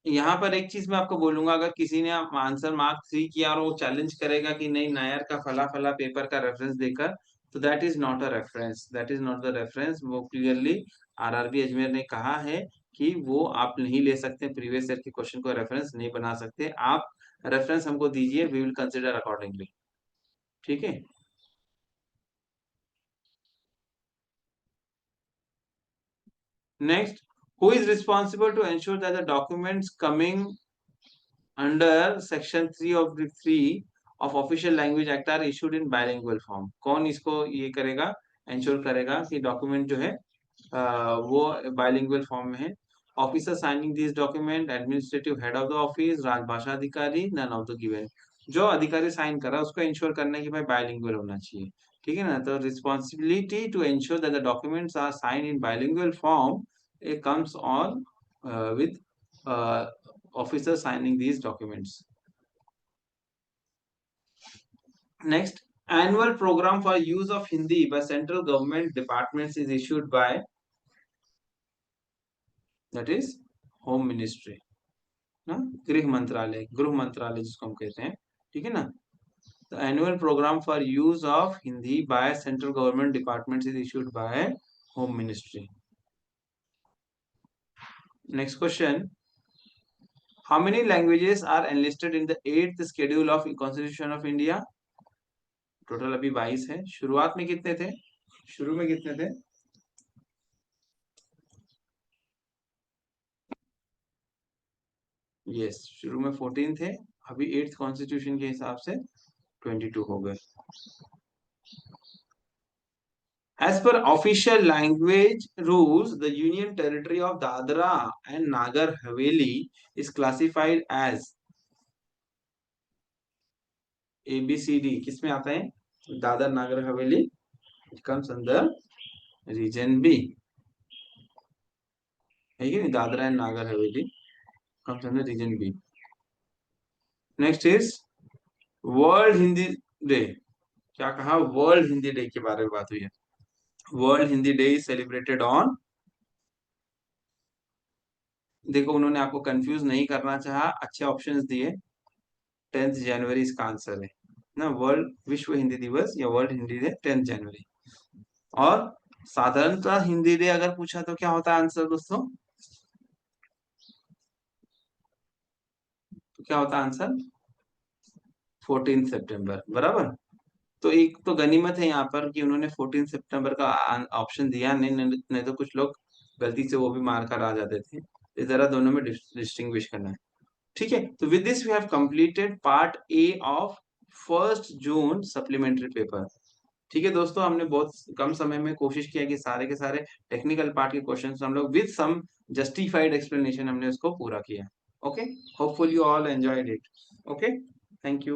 यहाँ पर एक चीज मैं आपको बोलूंगा, अगर किसी ने आंसर मार्क 3 किया और वो चैलेंज करेगा कि नहीं नायर का फला फला पेपर का रेफरेंस देकर, तो that is not a reference, that is not the reference. वो क्लियरली आरआरबी अजमेर ने कहा है कि वो आप नहीं ले सकते, प्रीवियस ईयर के क्वेश्चन को रेफरेंस नहीं बना सकते आप। रेफरेंस हमको दीजिए, वी विल कंसिडर अकॉर्डिंगली। ठीक है, next, who is responsible to ensure that the documents coming under section 3 of the 3 of official language act are issued in bilingual form? कौन इसको ये करेगा, इंश्योर करेगा कि डॉक्यूमेंट जो है वो बाइलिंगुअल फॉर्म में है? Officer signing this document, administrative head of the office, राजभाषा अधिकारी, नन ऑफ द गिवन। जो अधिकारी साइन कर रहा है उसको इंश्योर करना है कि भाई बाइलिंगुअल होना चाहिए। ठीक है ना, तो responsibility to ensure that the documents are sign in bilingual form, it comes on with officer signing these documents. Next, annual program for use of Hindi by central government departments is issued by, that is Home Ministry ना, गृह मंत्रालय जिसको हम कहते हैं। ठीक है ना, the annual program for use of Hindi by central government departments is issued by Home Ministry. Next question, how many languages are enlisted in the 8th schedule of Constitution of India? Total अभी 22 है, शुरुआत में कितने थे? शुरू में कितने थे? यस, शुरू में 14 थे, अभी 8th कॉन्स्टिट्यूशन के हिसाब से 22 हो गए। As per official language rules, the Union Territory of Dadra and Nagar Haveli is classified as ABCD. किसमें आता है? Dadar Nagar Haveli comes under region B. है कि नहीं? Dadra and Nagar Haveli comes under region B. Next is world Hindi day. क्या कहा? वर्ल्ड हिंदी डे के बारे में बात हुई है. World Hindi day is celebrated on, देखो उन्होंने आपको कंफ्यूज नहीं करना चाहा, अच्छे ऑप्शंस दिए. 10th जनवरी इसका आंसर है ना. वर्ल्ड विश्व हिंदी दिवस या वर्ल्ड हिंदी डे 10th जनवरी. और साधारणतः हिंदी डे अगर पूछा तो क्या होता है आंसर दोस्तों? तो क्या होता है आंसर? 14 सितंबर. बराबर. तो एक तो गनीमत है यहाँ पर कि उन्होंने 14 सितंबर का ऑप्शन दिया नहीं, नहीं तो कुछ लोग गलती से वो भी मार कर आ जाते थे. इस तरह दोनों में डिस्टिंग्विश करना है. ठीक है. तो with this we have completed part A of 1 June supplementary paper. ठीक है दोस्तों, हमने बहुत कम समय में कोशिश किया कि सारे के सारे टेक्निकल पार्ट के क्वेश्चंस हम लोग विद सम जस्टिफाइड एक्सप्लेनेशन हमने उसको पूरा किया. Okay. Hopeful you all enjoyed it. Okay. Thank you.